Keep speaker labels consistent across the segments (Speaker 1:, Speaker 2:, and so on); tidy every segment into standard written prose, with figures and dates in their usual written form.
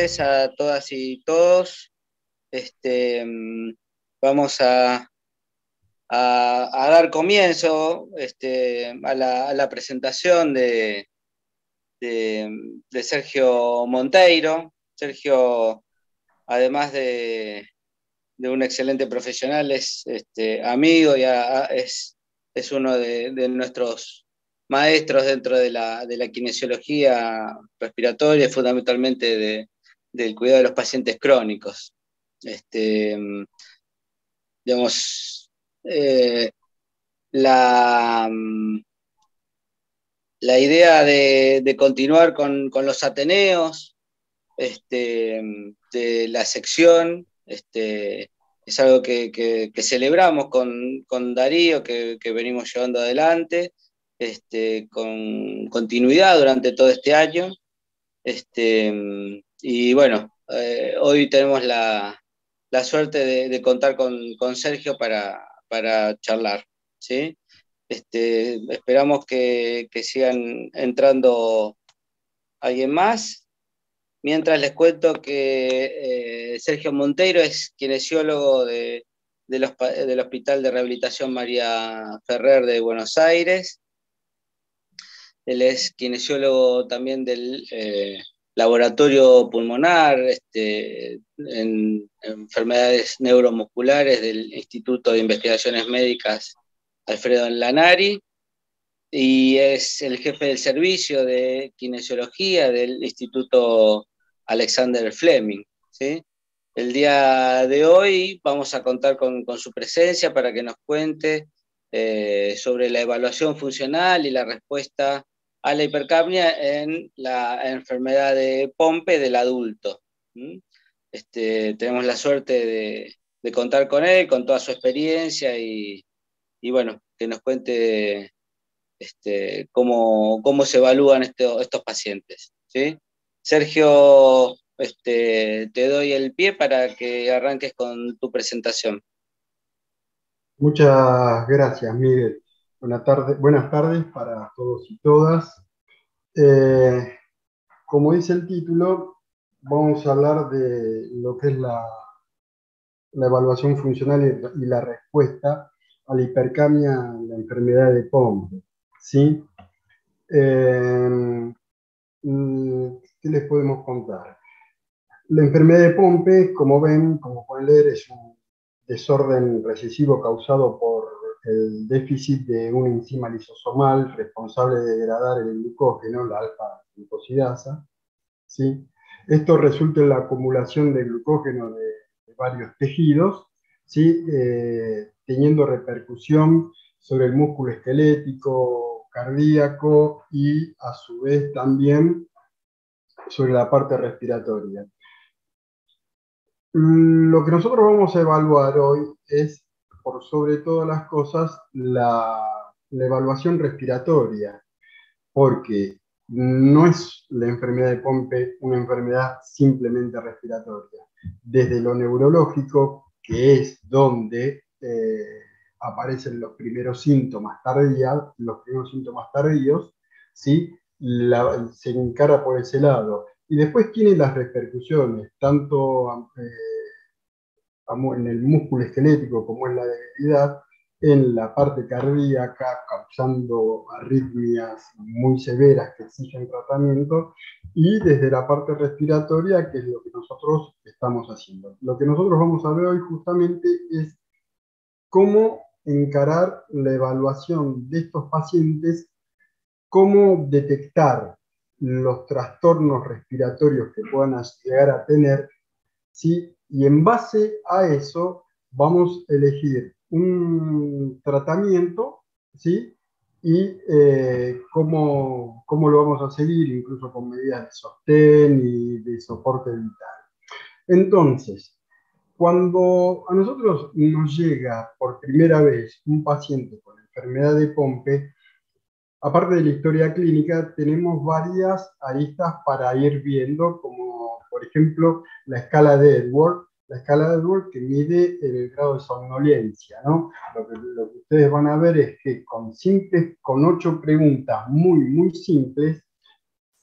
Speaker 1: tardes a todas y todos. Vamos a dar comienzo a la presentación de Sergio Monteiro. Sergio, además de un excelente profesional, es amigo y es uno de nuestros maestros dentro de la kinesiología respiratoria, fundamentalmente del cuidado de los pacientes crónicos. Digamos, la idea de continuar con los Ateneos de la sección es algo que celebramos con Darío, que venimos llevando adelante con continuidad durante todo este año. Y bueno, hoy tenemos la suerte de contar con Sergio para charlar, ¿sí? Esperamos que sigan entrando alguien más. Mientras les cuento que Sergio Monteiro es kinesiólogo del Hospital de Rehabilitación María Ferrer de Buenos Aires. Él es kinesiólogo también del laboratorio pulmonar en enfermedades neuromusculares del Instituto de Investigaciones Médicas Alfredo Lanari, y es el jefe del servicio de kinesiología del Instituto Alexander Fleming, ¿sí? El día de hoy vamos a contar con su presencia para que nos cuente sobre la evaluación funcional y la respuesta a la hipercapnia en la enfermedad de Pompe del adulto. Tenemos la suerte de contar con él, con toda su experiencia y bueno, que nos cuente cómo se evalúan estos pacientes, ¿sí? Sergio, te doy el pie para que arranques con tu presentación.
Speaker 2: Muchas gracias, Miguel. Buenas tardes para todos y todas. Como dice el título, vamos a hablar de lo que es la evaluación funcional y la respuesta a la hipercapnia en la enfermedad de Pompe, ¿sí? ¿Qué les podemos contar? La enfermedad de Pompe, como ven, como pueden leer, es un desorden recesivo causado por el déficit de una enzima lisosomal responsable de degradar el glucógeno, la alfa-glucosidasa, ¿sí? Esto resulta en la acumulación de glucógeno de varios tejidos, ¿sí? Teniendo repercusión sobre el músculo esquelético, cardíaco y a su vez también sobre la parte respiratoria. Lo que nosotros vamos a evaluar hoy es, por sobre todas las cosas, la evaluación respiratoria, porque no es la enfermedad de Pompe una enfermedad simplemente respiratoria. Desde lo neurológico, que es donde aparecen los primeros síntomas tardíos, ¿sí? Se encara por ese lado. Y después tiene las repercusiones, tanto en el músculo esquelético como en la debilidad, en la parte cardíaca, causando arritmias muy severas que exigen tratamiento, y desde la parte respiratoria, que es lo que nosotros estamos haciendo. Lo que nosotros vamos a ver hoy justamente es cómo encarar la evaluación de estos pacientes, cómo detectar los trastornos respiratorios que puedan llegar a tener, ¿sí? Y en base a eso vamos a elegir un tratamiento, ¿sí? Y cómo lo vamos a seguir, incluso con medidas de sostén y de soporte vital. Entonces, cuando a nosotros nos llega por primera vez un paciente con enfermedad de Pompe, aparte de la historia clínica, tenemos varias aristas para ir viendo, como por ejemplo la escala de Edwards, que mide el grado de somnolencia, ¿no? Lo que ustedes van a ver es que con 8 preguntas muy simples,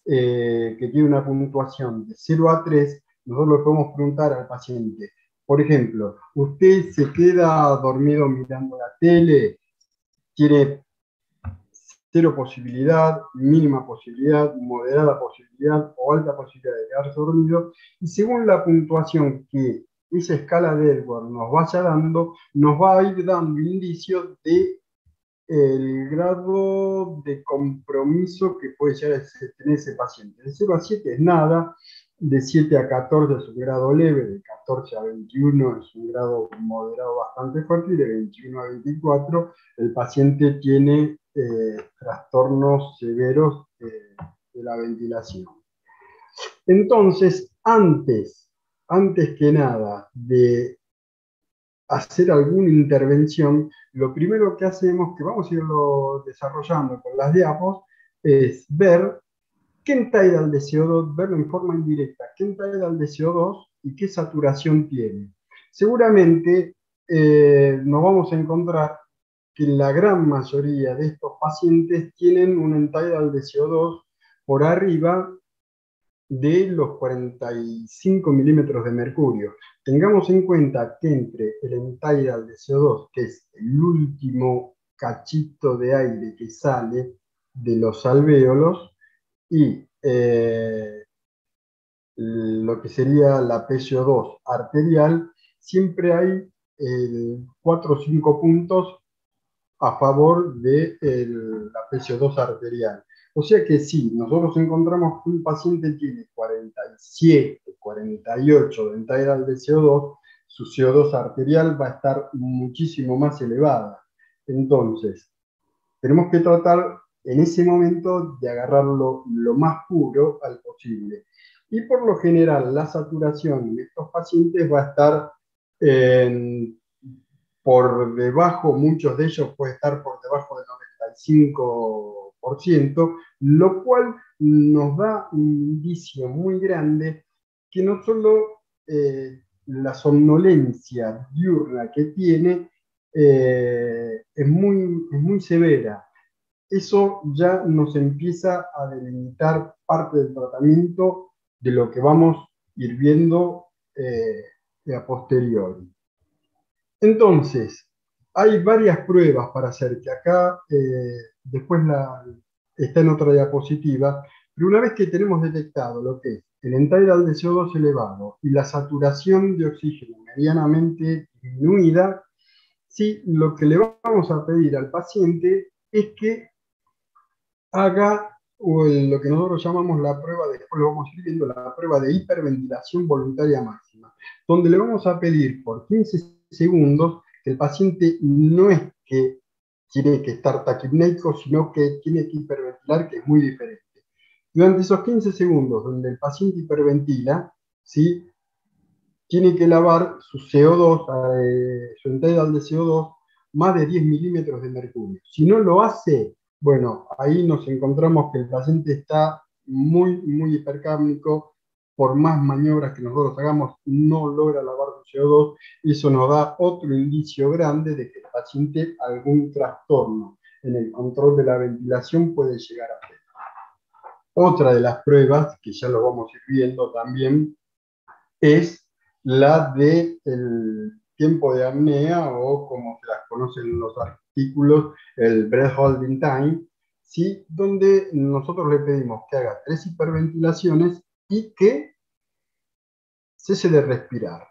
Speaker 2: que tiene una puntuación de 0 a 3, nosotros le podemos preguntar al paciente, por ejemplo, ¿usted se queda dormido mirando la tele? ¿Tiene cero posibilidad, mínima posibilidad, moderada posibilidad o alta posibilidad de quedarse dormido? Y según la puntuación que esa escala de Edwards nos vaya dando, nos va a ir dando indicios de el grado de compromiso que puede llegar a tener ese paciente. De 0 a 7 es nada, de 7 a 14 es un grado leve, de 14 a 21 es un grado moderado bastante fuerte, y de 21 a 24 el paciente tiene trastornos severos de la ventilación. Entonces, antes que nada de hacer alguna intervención, lo primero que hacemos, que vamos a irlo desarrollando con las diapos, es ver qué entidal de CO2, verlo en forma indirecta, qué entidal de CO2 y qué saturación tiene. Seguramente nos vamos a encontrar que la gran mayoría de estos pacientes tienen un entidal de CO2 por arriba de los 45 milímetros de mercurio. Tengamos en cuenta que entre el entidal de CO2, que es el último cachito de aire que sale de los alvéolos, y lo que sería la PCO2 arterial, siempre hay 4 o 5 puntos a favor de la PCO2 arterial. O sea que sí, nosotros encontramos que un paciente tiene 47, 48 de entidal de CO2, su CO2 arterial va a estar muchísimo más elevada. Entonces, tenemos que tratar en ese momento de agarrarlo lo más puro al posible. Y por lo general, la saturación en estos pacientes va a estar por debajo, muchos de ellos puede estar por debajo del 95%, lo cual nos da un indicio muy grande que no solo la somnolencia diurna que tiene es muy severa. Eso ya nos empieza a delimitar parte del tratamiento de lo que vamos a ir viendo a posteriori. Entonces, hay varias pruebas para hacer, que acá después está en otra diapositiva, pero una vez que tenemos detectado lo que es el entidal de CO2 elevado y la saturación de oxígeno medianamente disminuida, sí, lo que le vamos a pedir al paciente es que haga lo que nosotros llamamos la prueba, después lo vamos a ir viendo, la prueba de hiperventilación voluntaria máxima, donde le vamos a pedir por 15 segundos que el paciente no es que tiene que estar taquipnéico, sino que tiene que hiperventilar, que es muy diferente. Durante esos 15 segundos donde el paciente hiperventila, ¿sí?, tiene que lavar su CO2, su entidal de CO2, más de 10 milímetros de mercurio. Si no lo hace, bueno, ahí nos encontramos que el paciente está muy hipercápnico, por más maniobras que nosotros hagamos, no logra lavar su CO2, y eso nos da otro indicio grande de que el paciente algún trastorno en el control de la ventilación puede llegar a tener. Otra de las pruebas, que ya lo vamos a ir viendo también, es la del tiempo de apnea, o como se las conocen los artículos, el breath holding time, ¿sí?, donde nosotros le pedimos que haga 3 hiperventilaciones y que cese de respirar.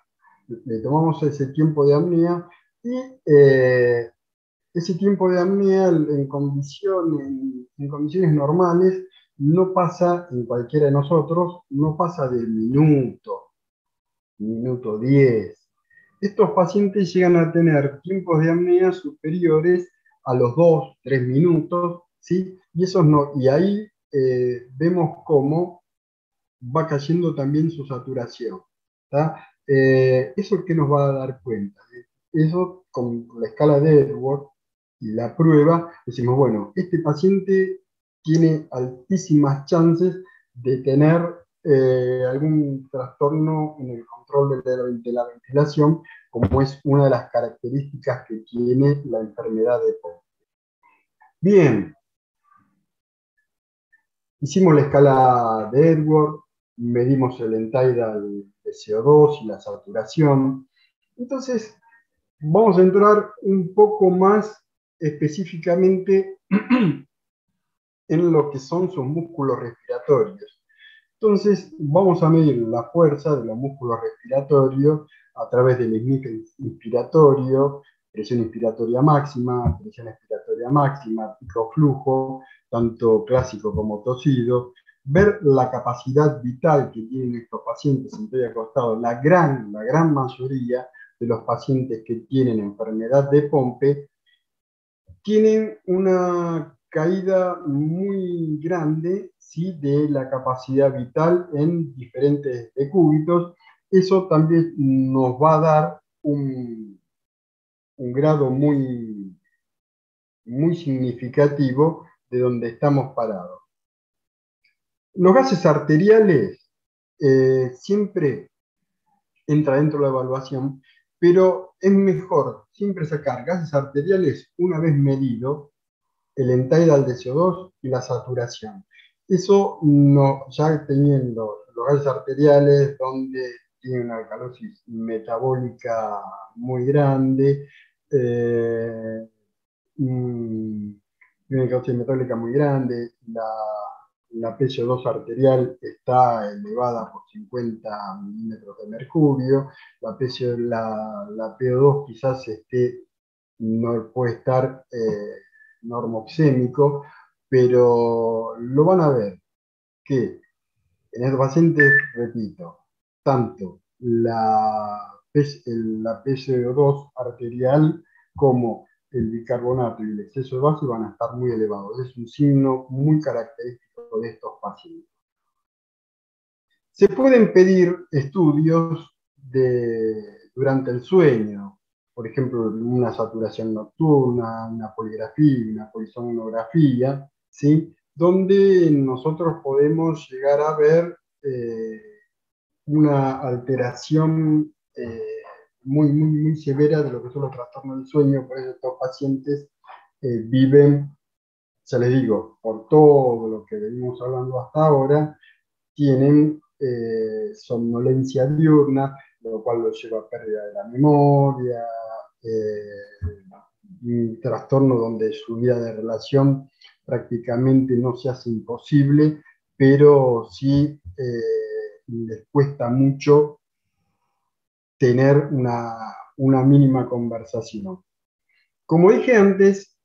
Speaker 2: Le tomamos ese tiempo de apnea y ese tiempo de apnea en condiciones normales no pasa, en cualquiera de nosotros, no pasa de minuto 10. Estos pacientes llegan a tener tiempos de apnea superiores a los 2, 3 minutos, ¿sí? Y, esos no, y ahí vemos cómo va cayendo también su saturación. ¿Eso qué nos va a dar cuenta? Eso, con la escala de Edwards y la prueba, decimos, bueno, este paciente tiene altísimas chances de tener algún trastorno en el control de la ventilación, como es una de las características que tiene la enfermedad de Poe. Bien, hicimos la escala de Edwards, medimos el entidal PCO2 y la saturación. Entonces, vamos a entrar un poco más específicamente en lo que son sus músculos respiratorios. Entonces, vamos a medir la fuerza de los músculos respiratorios a través del esnífer inspiratorio, presión inspiratoria máxima, presión expiratoria máxima, pico flujo, tanto clásico como tosido, ver la capacidad vital que tienen estos pacientes en pie acostado. La gran mayoría de los pacientes que tienen enfermedad de Pompe tienen una caída muy grande, ¿sí?, de la capacidad vital en diferentes decúbitos. Eso también nos va a dar un grado muy significativo de donde estamos parados. Los gases arteriales siempre entra dentro de la evaluación, pero es mejor siempre sacar gases arteriales una vez medido el entidal de CO2 y la saturación. Eso no, ya teniendo los gases arteriales donde tiene una alcalosis metabólica muy grande, una alcalosis metabólica muy grande, la PCO2 arterial está elevada por 50 milímetros de mercurio, la PO2 quizás no puede estar normoxémico, pero lo van a ver que en estos pacientes, repito, tanto la PCO2 arterial como el bicarbonato y el exceso de base van a estar muy elevados. Es un signo muy característico de estos pacientes. Se pueden pedir estudios durante el sueño, por ejemplo, una saturación nocturna, una poligrafía, una polisomnografía, ¿sí?, donde nosotros podemos llegar a ver una alteración muy severa de lo que son los trastornos del sueño. Por eso estos pacientes viven, ya les digo, por todo lo que venimos hablando hasta ahora, tienen somnolencia diurna, lo cual los lleva a pérdida de la memoria, un trastorno donde su vida de relación prácticamente no se hace imposible, pero sí les cuesta mucho tener una mínima conversación. Como dije antes,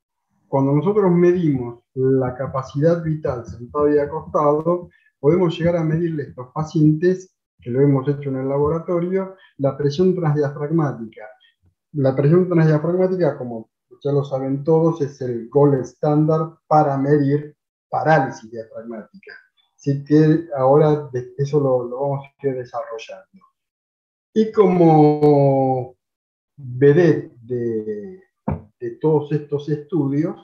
Speaker 2: cuando nosotros medimos la capacidad vital sentado y acostado, podemos llegar a medirle a estos pacientes, que lo hemos hecho en el laboratorio, la presión transdiafragmática. La presión transdiafragmática, como ya lo saben todos, es el gold estándar para medir parálisis diafragmática. Así que ahora eso lo vamos a ir desarrollando. Y como vedette de todos estos estudios,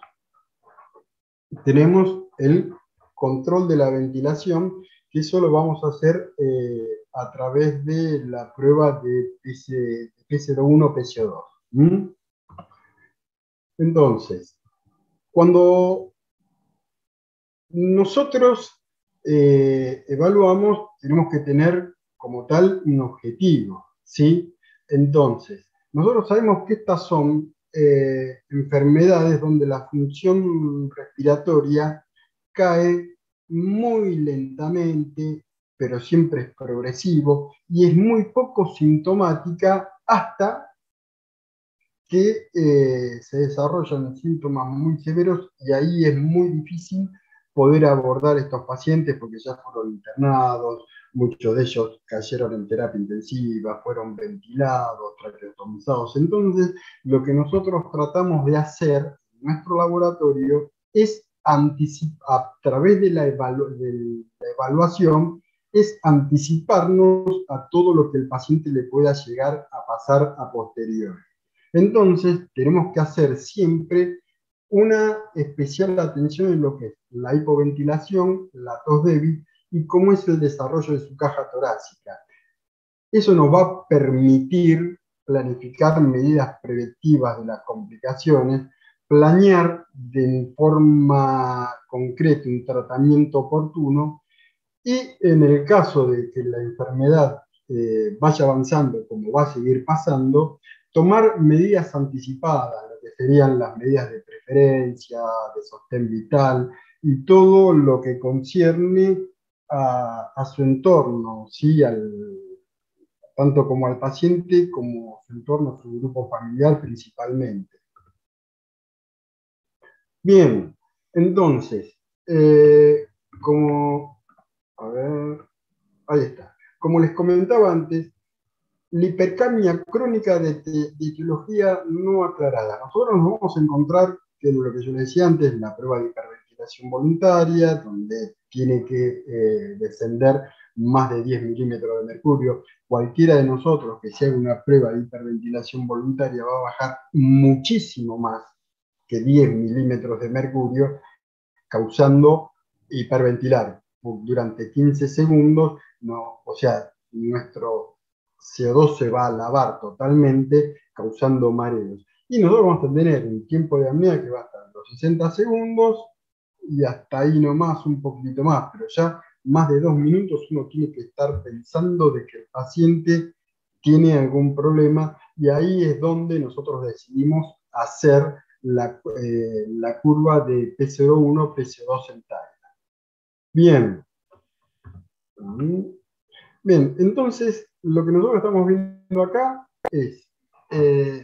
Speaker 2: tenemos el control de la ventilación, que eso lo vamos a hacer a través de la prueba de PCO1, PCO2. Entonces, cuando nosotros evaluamos, tenemos que tener como tal un objetivo, ¿sí? Entonces, nosotros sabemos que estas son enfermedades donde la función respiratoria cae muy lentamente, pero siempre es progresivo y es muy poco sintomática hasta que se desarrollan síntomas muy severos y ahí es muy difícil poder abordar estos pacientes porque ya fueron internados, muchos de ellos cayeron en terapia intensiva, fueron ventilados, traqueotomizados. Entonces, lo que nosotros tratamos de hacer en nuestro laboratorio es a través de la evaluación, es anticiparnos a todo lo que el paciente le pueda llegar a pasar a posteriori. Entonces, tenemos que hacer siempre una especial atención en lo que es la hipoventilación, la tos débil y cómo es el desarrollo de su caja torácica. Eso nos va a permitir planificar medidas preventivas de las complicaciones, planear de forma concreta un tratamiento oportuno y en el caso de que la enfermedad vaya avanzando, como va a seguir pasando, tomar medidas anticipadas, lo que serían las medidas de preferencia, de sostén vital y todo lo que concierne a su entorno, ¿sí? Tanto como al paciente como a su entorno, a su grupo familiar principalmente. Bien, entonces, como, a ver, ahí está. Como les comentaba antes, la hipercamia crónica de etiología no aclarada. Nosotros nos vamos a encontrar que lo que yo les decía antes, la prueba de hiperventilación voluntaria, donde tiene que descender más de 10 milímetros de mercurio. Cualquiera de nosotros que se haga una prueba de hiperventilación voluntaria va a bajar muchísimo más que 10 milímetros de mercurio, causando hiperventilar durante 15 segundos, no, o sea, nuestro CO2 se va a lavar totalmente, causando mareos. Y nosotros vamos a tener un tiempo de apnea que va a estar los 60 segundos y hasta ahí nomás, un poquito más, pero ya más de 2 minutos uno tiene que estar pensando de que el paciente tiene algún problema y ahí es donde nosotros decidimos hacer la curva de P01, P02 en TAG. Bien. Bien, entonces lo que nosotros estamos viendo acá es,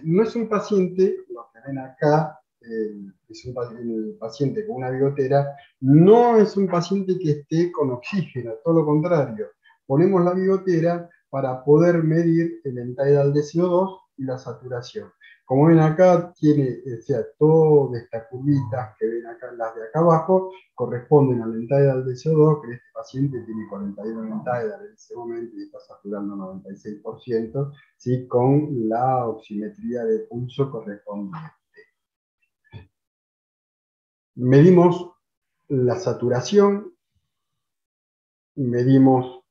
Speaker 2: no es un paciente, lo que ven acá, es el paciente con una bigotera, no es un paciente que esté con oxígeno, todo lo contrario. Ponemos la bigotera para poder medir el end-tidal de CO2 y la saturación. Como ven acá, tiene, o sea, todas estas curvitas que ven acá, las de acá abajo, corresponden al end-tidal de CO2, que este paciente tiene 41 end-tidal en ese momento y está saturando 96%, ¿sí? Con la oximetría de pulso correspondiente. Medimos la saturación, medimos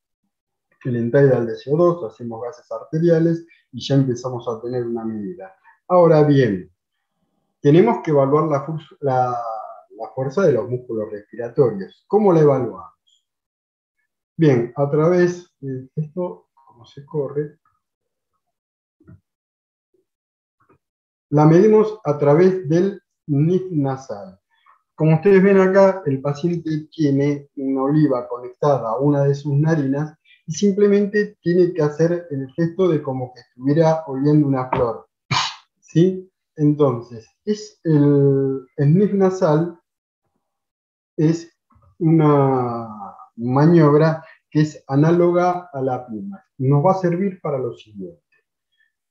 Speaker 2: el end-tidal de CO2, hacemos gases arteriales y ya empezamos a tener una medida. Ahora bien, tenemos que evaluar la fuerza de los músculos respiratorios. ¿Cómo la evaluamos? Bien, a través de esto, como se corre, la medimos a través del NIF nasal. Como ustedes ven acá, el paciente tiene una oliva conectada a una de sus narinas y simplemente tiene que hacer el gesto de como que estuviera oliendo una flor. ¿Sí? Entonces, el NIF nasal es una maniobra que es análoga a la pluma. Nos va a servir para lo siguiente.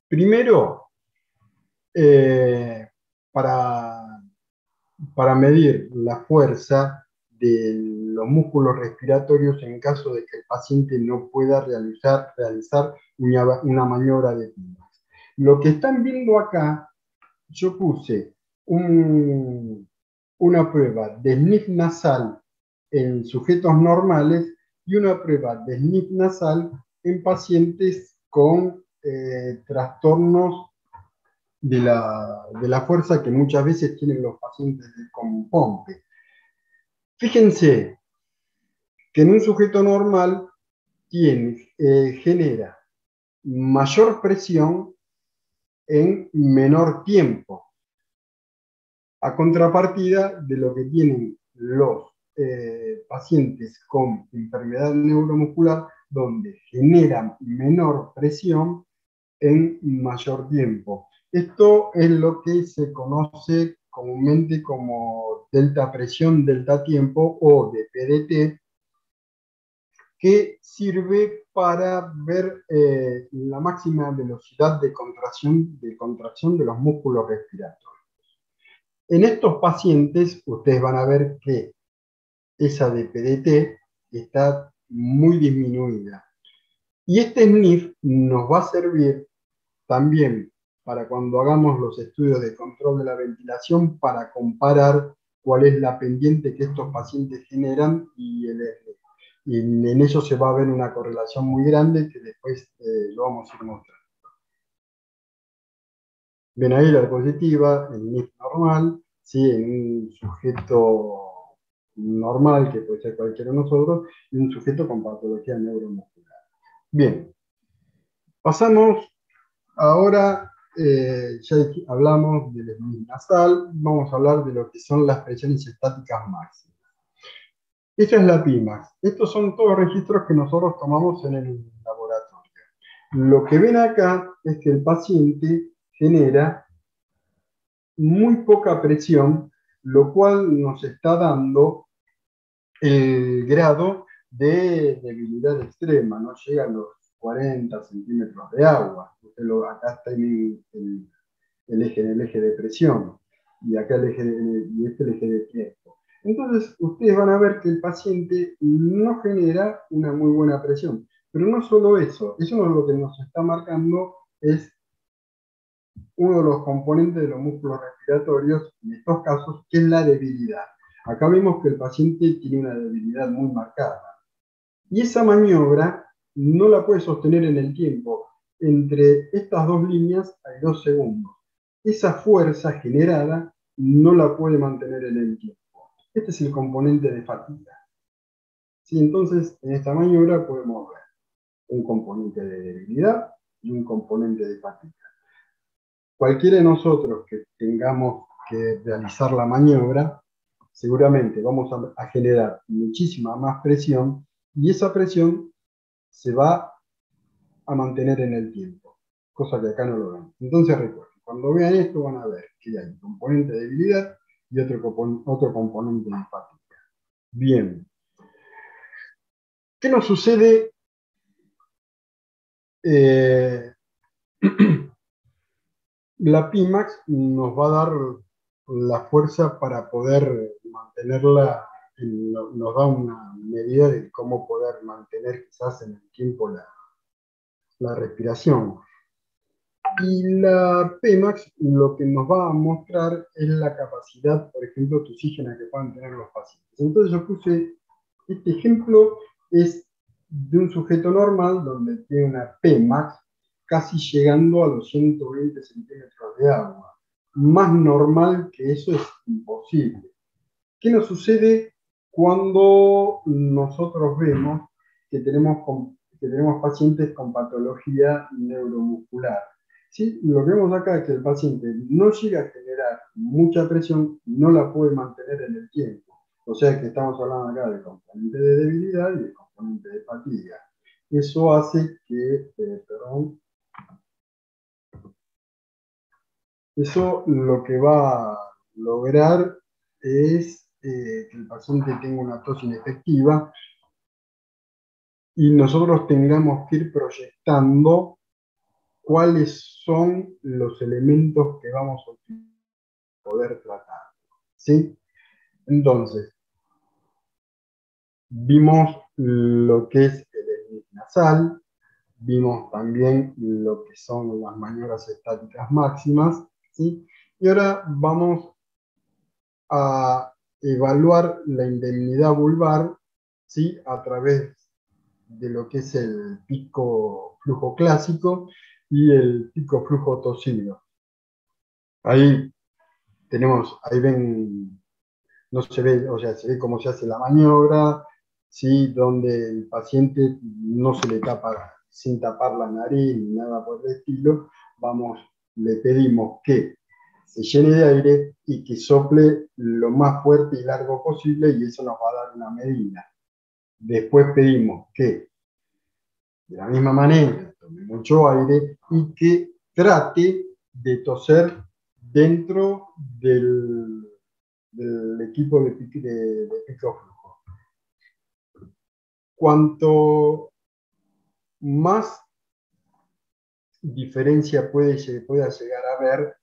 Speaker 2: Primero, eh, para, para medir la fuerza de los músculos respiratorios en caso de que el paciente no pueda realizar una maniobra de pluma. Lo que están viendo acá, yo puse una prueba de sniff nasal en sujetos normales y una prueba de sniff nasal en pacientes con trastornos de la fuerza que muchas veces tienen los pacientes con POMPE. Fíjense que en un sujeto normal genera mayor presión en menor tiempo, a contrapartida de lo que tienen los pacientes con enfermedad neuromuscular, donde generan menor presión en mayor tiempo. Esto es lo que se conoce comúnmente como delta presión, delta tiempo o de PDT, que sirve para ver la máxima velocidad de contracción de los músculos respiratorios. En estos pacientes, ustedes van a ver que esa de PDT está muy disminuida. Y este SNF nos va a servir también para cuando hagamos los estudios de control de la ventilación para comparar cuál es la pendiente que estos pacientes generan y en eso se va a ver una correlación muy grande que después lo vamos a ir mostrando. Ven ahí la diapositiva, el NIF normal, ¿sí? En un sujeto normal, que puede ser cualquiera de nosotros, y un sujeto con patología neuromuscular. Bien, Pasamos ahora, ya hablamos del smoothie nasal, vamos a hablar de lo que son las presiones estáticas máximas. Esta es la PIMAX. Estos son todos registros que nosotros tomamos en el laboratorio. Lo que ven acá es que el paciente genera muy poca presión, lo cual nos está dando el grado de debilidad extrema, no llega a los 40 centímetros de agua. Acá está el eje de presión y acá y este el eje de tiempo. Entonces, ustedes van a ver que el paciente no genera una muy buena presión. Pero no solo eso no es lo que nos está marcando, es uno de los componentes de los músculos respiratorios, en estos casos, que es la debilidad. Acá vemos que el paciente tiene una debilidad muy marcada. Y esa maniobra no la puede sostener en el tiempo. Entre estas dos líneas hay 2 segundos. Esa fuerza generada no la puede mantener en el tiempo. Este es el componente de fatiga. ¿Sí? Entonces, en esta maniobra podemos ver un componente de debilidad y un componente de fatiga. Cualquiera de nosotros que tengamos que realizar la maniobra, seguramente vamos a generar muchísima más presión y esa presión se va a mantener en el tiempo, cosa que acá no lo ven. Entonces recuerden, cuando vean esto van a ver que hay un componente de debilidad y otro componente de fatiga. Bien, ¿qué nos sucede? La PIMAX nos va a dar la fuerza para poder mantenerla, nos da una medida de cómo poder mantener quizás en el tiempo la respiración. Y la PEMAX lo que nos va a mostrar es la capacidad, por ejemplo, de oxígeno que puedan tener los pacientes. Entonces yo puse, este ejemplo es de un sujeto normal donde tiene una PEMAX casi llegando a los 120 centímetros de agua. Más normal que eso es imposible. ¿Qué nos sucede cuando nosotros vemos que tenemos pacientes con patología neuromuscular? ¿Sí? Lo que vemos acá es que el paciente no llega a generar mucha presión, no la puede mantener en el tiempo. O sea que estamos hablando acá del componente de debilidad y del componente de fatiga. Eso hace que, eso lo que va a lograr es que el paciente tenga una tos inefectiva y nosotros tengamos que ir proyectando cuáles son los elementos que vamos a poder tratar. ¿Sí? Entonces, vimos lo que es el esmig nasal, vimos también lo que son las maniobras estáticas máximas, ¿sí? Y ahora vamos a evaluar la indemnidad vulvar, ¿sí? A través de lo que es el pico flujo clásico y el pico flujo torcido. Ahí ahí ven, no se ve, o sea, se ve cómo se hace la maniobra, ¿sí? Donde el paciente no se le tapa, sin tapar la nariz ni nada por el estilo, le pedimos que se llene de aire y que sople lo más fuerte y largo posible y eso nos va a dar una medida. Después pedimos que, de la misma manera, tome mucho aire y que trate de toser dentro del equipo de pico flujo. Cuanto más diferencia pueda llegar a ver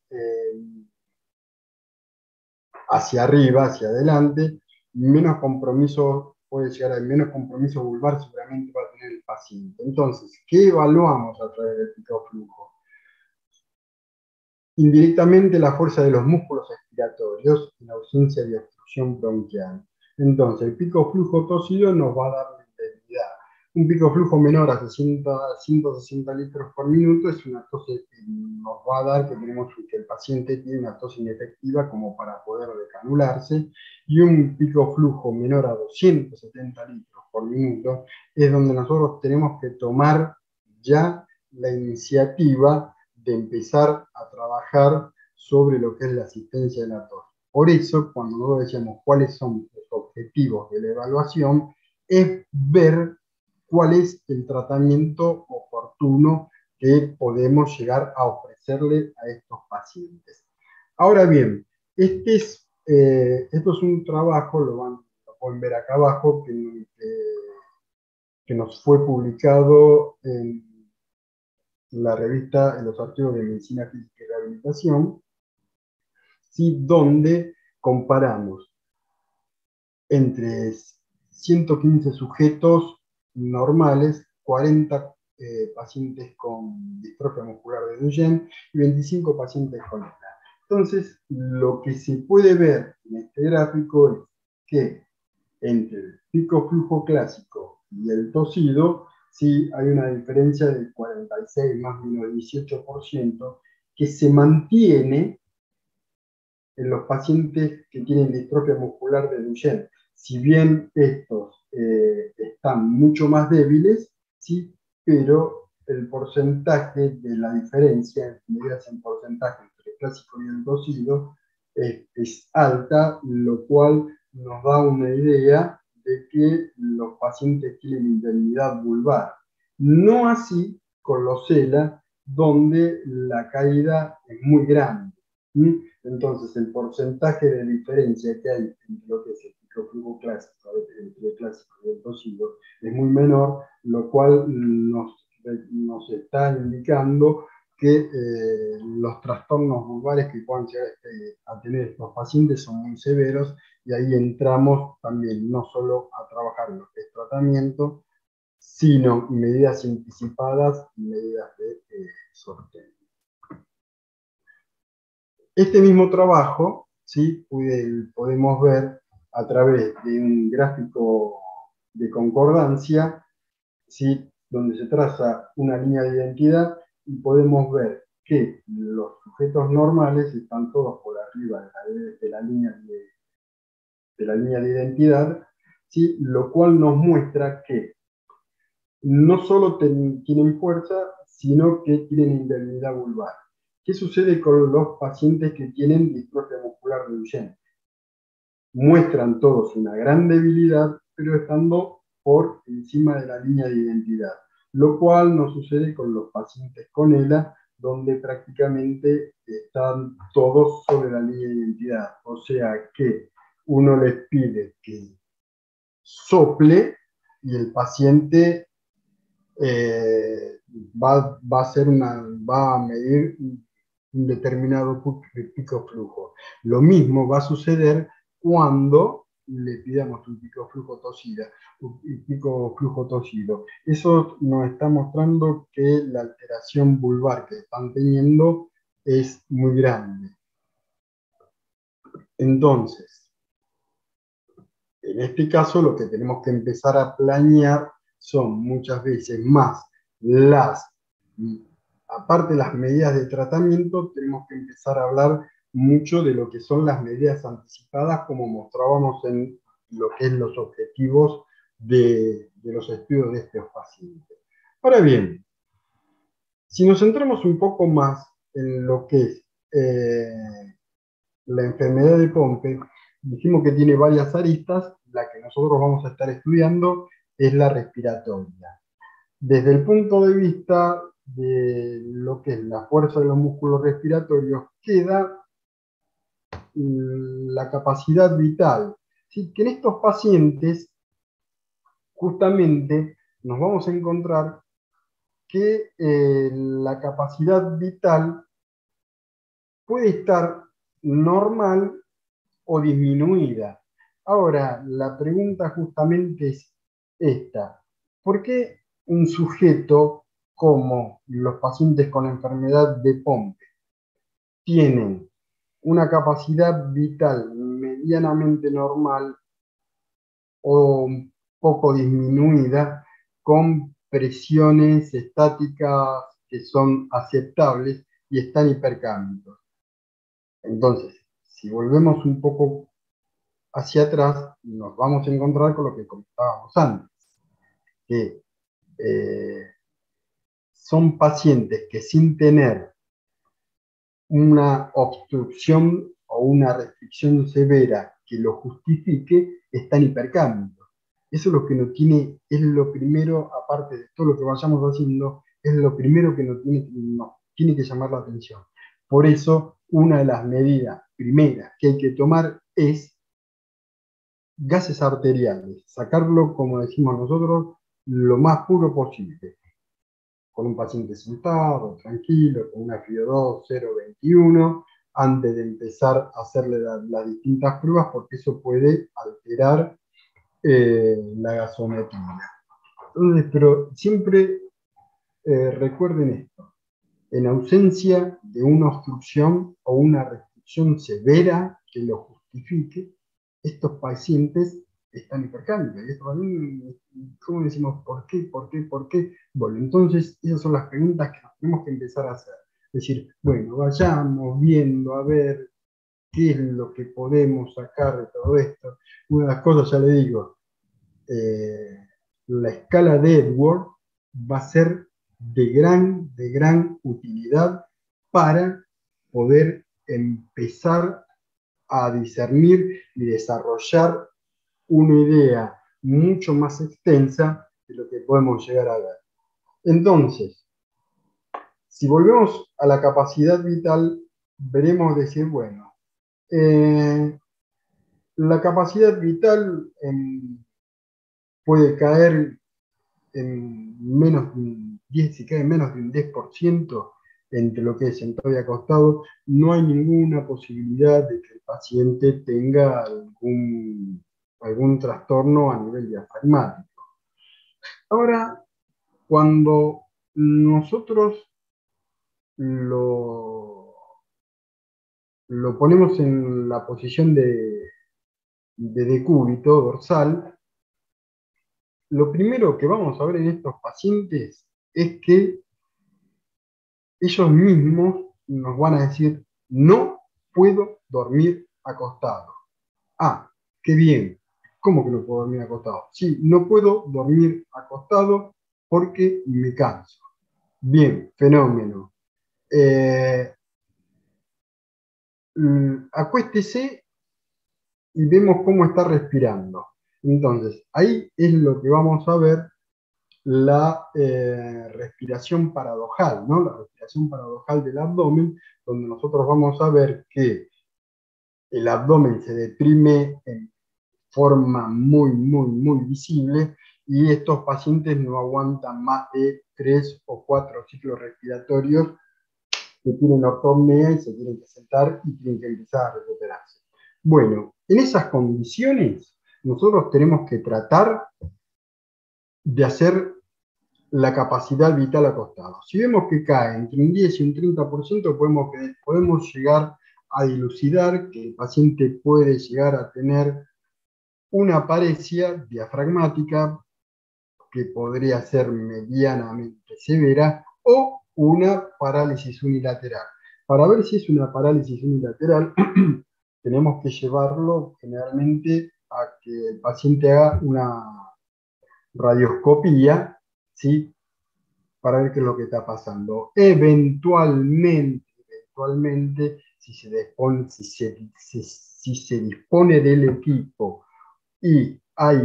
Speaker 2: hacia arriba, hacia adelante, menos compromiso puede llegar a menos compromiso vulvar seguramente va a tener el paciente. Entonces, ¿qué evaluamos a través del pico flujo? Indirectamente la fuerza de los músculos respiratorios en ausencia de obstrucción bronquial. Entonces, el pico flujo tóxido nos va a dar la intensidad. Un pico flujo menor a 160 litros por minuto es una tos que nos va a dar que el paciente tiene una tos inefectiva como para poder decanularse, y un pico flujo menor a 270 litros por minuto es donde nosotros tenemos que tomar ya la iniciativa de empezar a trabajar sobre lo que es la asistencia de la tos. Por eso, cuando nosotros decíamos cuáles son los objetivos de la evaluación, es ver cuál es el tratamiento oportuno que podemos llegar a ofrecerle a estos pacientes. Ahora bien, esto es un trabajo, lo pueden ver acá abajo, que nos fue publicado en la revista, en los archivos de Medicina Física y Rehabilitación, ¿sí? Donde comparamos entre 115 sujetos normales, 40 pacientes con distrofia muscular de Duchenne y 25 pacientes con ELA. Entonces, lo que se puede ver en este gráfico es que entre el pico flujo clásico y el tosido, sí hay una diferencia del 46 más o menos 18% que se mantiene en los pacientes que tienen distrofia muscular de Duchenne. Si bien estos están mucho más débiles, ¿sí? Pero el porcentaje de la diferencia, medidas en porcentaje entre el clásico y el tosido, es alta, lo cual nos da una idea de que los pacientes tienen indemnidad vulvar. No así con los ELA, donde la caída es muy grande. ¿Sí? Entonces, el porcentaje de diferencia que hay entre lo que es el microflujo clásico, entre el clásico y el tosido, es muy menor, lo cual nos está indicando que los trastornos vulvares que puedan llegar a tener estos pacientes son muy severos, y ahí entramos también no solo a trabajar en lo que es tratamiento, sino medidas anticipadas y medidas de sorteo. Este mismo trabajo, ¿sí? Podemos ver a través de un gráfico de concordancia, ¿sí? Donde se traza una línea de identidad y podemos ver que los sujetos normales están todos por arriba de la línea de identidad, ¿sí? Lo cual nos muestra que no solo tienen fuerza, sino que tienen indemnidad vulvar. ¿Qué sucede con los pacientes que tienen distrofia muscular de Duchenne? Muestran todos una gran debilidad, pero estando por encima de la línea de identidad, lo cual no sucede con los pacientes con ELA, donde prácticamente están todos sobre la línea de identidad. O sea que uno les pide que sople y el paciente va a medir un determinado pico flujo. Lo mismo va a suceder cuando le pidamos un pico flujo tosido. Eso nos está mostrando que la alteración vulvar que están teniendo es muy grande. Entonces, en este caso, lo que tenemos que empezar a planear son muchas veces más aparte de las medidas de tratamiento, tenemos que empezar a hablar mucho de lo que son las medidas anticipadas, como mostrábamos en lo que es los objetivos de los estudios de estos pacientes. Ahora bien, si nos centramos un poco más en lo que es la enfermedad de Pompe, dijimos que tiene varias aristas. La que nosotros vamos a estar estudiando es la respiratoria. Desde el punto de vista de lo que es la fuerza de los músculos respiratorios, queda la capacidad vital. ¿Sí? Que en estos pacientes, justamente, nos vamos a encontrar que la capacidad vital puede estar normal o disminuida. Ahora, la pregunta justamente es esta: ¿por qué un sujeto como los pacientes con enfermedad de Pompe tienen una capacidad vital medianamente normal o un poco disminuida, con presiones estáticas que son aceptables y están hipercámicos? Entonces, si volvemos un poco hacia atrás, nos vamos a encontrar con lo que comentábamos antes, que son pacientes que sin tener una obstrucción o una restricción severa que lo justifique, están hipercándicos. Eso es lo que nos tiene, es lo primero, aparte de todo lo que vayamos haciendo, es lo primero que nos tiene que llamar la atención. Por eso, una de las medidas primeras que hay que tomar es gases arteriales, sacarlo, como decimos nosotros, lo más puro posible. Con un paciente sentado, tranquilo, con una FIO2 0,21, antes de empezar a hacerle las distintas pruebas, porque eso puede alterar la gasometría. Entonces, pero siempre recuerden esto, en ausencia de una obstrucción o una restricción severa que lo justifique, estos pacientes están hipercándicos. Y esto también, ¿cómo decimos por qué? ¿Por qué? ¿Por qué? Bueno, entonces esas son las preguntas que tenemos que empezar a hacer. Es decir, bueno, vayamos viendo a ver qué es lo que podemos sacar de todo esto. Una de las cosas, ya le digo, la escala de Edwards va a ser de gran utilidad para poder empezar a discernir y desarrollar una idea mucho más extensa de lo que podemos llegar a ver. Entonces, si volvemos a la capacidad vital, veremos decir, bueno, la capacidad vital puede caer en menos de un 10, si cae menos de un 10% entre lo que es sentado y acostado, no hay ninguna posibilidad de que el paciente tenga algún trastorno a nivel diafragmático. Ahora, cuando nosotros lo, lo ponemos en la posición de decúbito dorsal, lo primero que vamos a ver en estos pacientes es que ellos mismos nos van a decir, no puedo dormir acostado. Ah, qué bien. ¿Cómo que no puedo dormir acostado? Sí, no puedo dormir acostado porque me canso. Bien, fenómeno. Acuéstese y vemos cómo está respirando. Entonces, ahí es lo que vamos a ver la respiración paradojal, ¿no? La respiración paradojal del abdomen, donde nosotros vamos a ver que el abdomen se deprime en forma muy visible y estos pacientes no aguantan más de 3 o 4 ciclos respiratorios que tienen ortopnea y se tienen que sentar y tienen que empezar a recuperarse. Bueno, en esas condiciones nosotros tenemos que tratar de hacer la capacidad vital acostado. Si vemos que cae entre un 10 y un 30%, podemos llegar a dilucidar que el paciente puede llegar a tener una paresia diafragmática que podría ser medianamente severa o una parálisis unilateral. Para ver si es una parálisis unilateral, tenemos que llevarlo generalmente a que el paciente haga una radioscopía, ¿sí? Para ver qué es lo que está pasando. Eventualmente, si se dispone del equipo y hay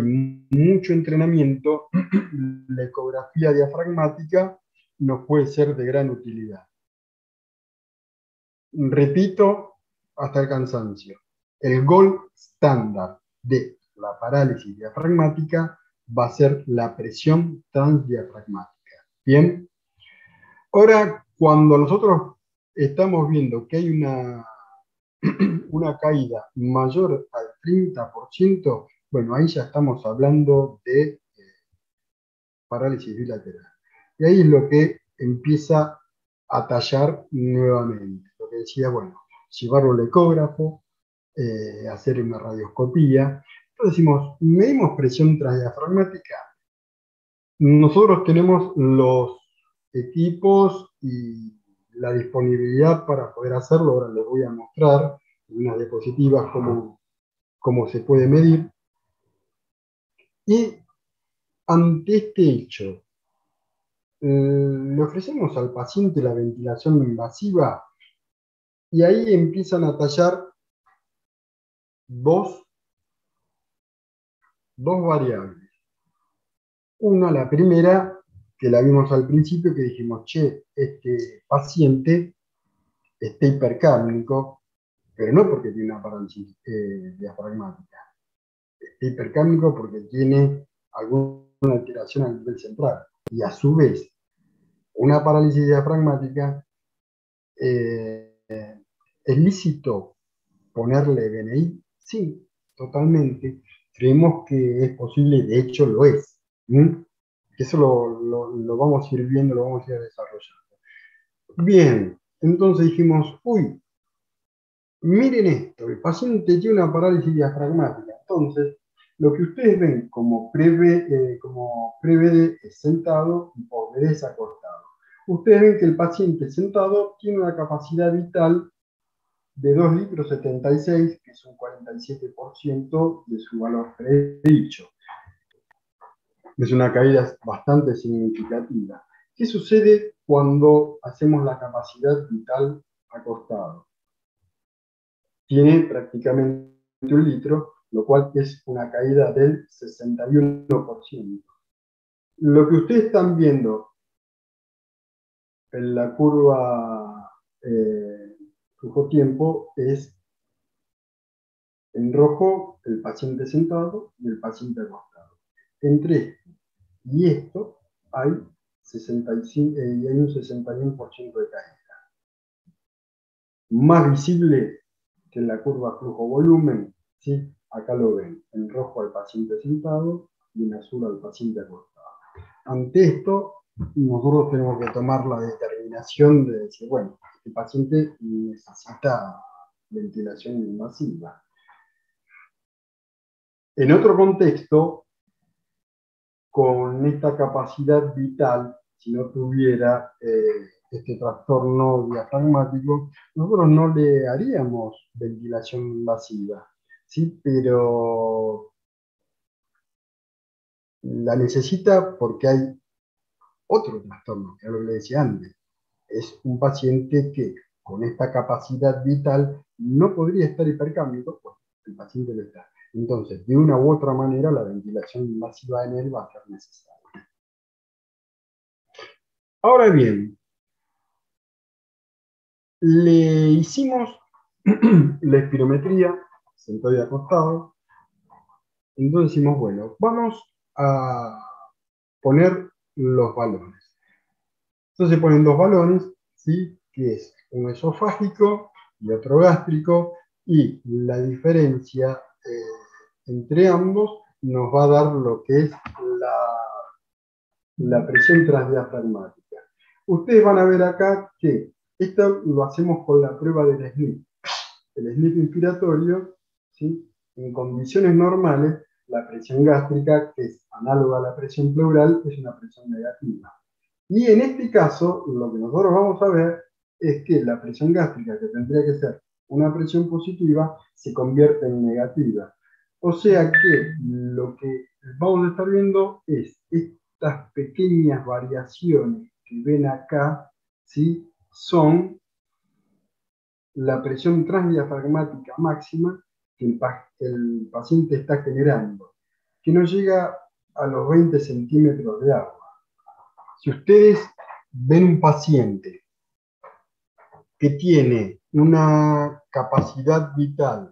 Speaker 2: mucho entrenamiento, la ecografía diafragmática nos puede ser de gran utilidad. Repito, hasta el cansancio. El gold estándar de la parálisis diafragmática va a ser la presión transdiafragmática. ¿Bien? Ahora, cuando nosotros estamos viendo que hay una caída mayor al 30%, bueno, ahí ya estamos hablando de parálisis bilateral. Y ahí es lo que empieza a tallar nuevamente. Lo que decía, bueno, llevarlo al ecógrafo, hacer una radioscopía. Entonces decimos, medimos presión transdiafragmática. Nosotros tenemos los equipos y la disponibilidad para poder hacerlo. Ahora les voy a mostrar en unas diapositivas cómo se puede medir. Y ante este hecho, le ofrecemos al paciente la ventilación invasiva y ahí empiezan a tallar dos variables. Una, la primera, que la vimos al principio, que dijimos, che, este paciente está hipercápnico, pero no porque tiene una parálisis diafragmática. Está hipercápnico porque tiene alguna alteración a nivel central. Y a su vez, una parálisis diafragmática, ¿es lícito ponerle DNI? Sí, totalmente. Creemos que es posible, de hecho lo es. ¿Mm? Eso lo vamos a ir viendo, lo vamos a ir desarrollando. Bien, entonces dijimos, uy, miren esto, el paciente tiene una parálisis diafragmática. Entonces, lo que ustedes ven como pre-BD es sentado y post-BD es acostado. Ustedes ven que el paciente sentado tiene una capacidad vital de 2,76 litros, que es un 47% de su valor predicho. Es una caída bastante significativa. ¿Qué sucede cuando hacemos la capacidad vital acostado? Tiene prácticamente 1 litro, lo cual es una caída del 61%. Lo que ustedes están viendo en la curva flujo-tiempo es en rojo el paciente sentado y el paciente acostado. Entre esto y esto hay, 65, hay un 61% de caída. Más visible que en la curva flujo-volumen, ¿sí? Acá lo ven, en rojo al paciente sentado y en azul al paciente acostado. Ante esto, nosotros tenemos que tomar la determinación de decir, bueno, este paciente necesita ventilación invasiva. En otro contexto, con esta capacidad vital, si no tuviera este trastorno diafragmático, nosotros no le haríamos ventilación invasiva, ¿sí? Pero la necesita porque hay otro trastorno, que es lo que le decía antes. Es un paciente que con esta capacidad vital no podría estar hipercápnico, pues el paciente lo está. Entonces, de una u otra manera, la ventilación invasiva en él va a ser necesaria. Ahora bien, le hicimos la espirometría, sentado y acostado. Entonces decimos, bueno, vamos a poner los balones. Entonces se ponen dos balones, ¿sí? Que es uno esofágico y otro gástrico, y la diferencia entre ambos nos va a dar lo que es la presión transdiafragmática. Ustedes van a ver acá que esto lo hacemos con la prueba del SNP. El SNP inspiratorio, ¿sí? En condiciones normales, la presión gástrica, que es análoga a la presión pleural, es una presión negativa. Y en este caso, lo que nosotros vamos a ver es que la presión gástrica, que tendría que ser una presión positiva, se convierte en negativa. O sea que lo que vamos a estar viendo es estas pequeñas variaciones que ven acá, ¿sí? Son la presión transdiafragmática máxima que el paciente está generando, que no llega a los 20 centímetros de agua. Si ustedes ven un paciente que tiene una capacidad vital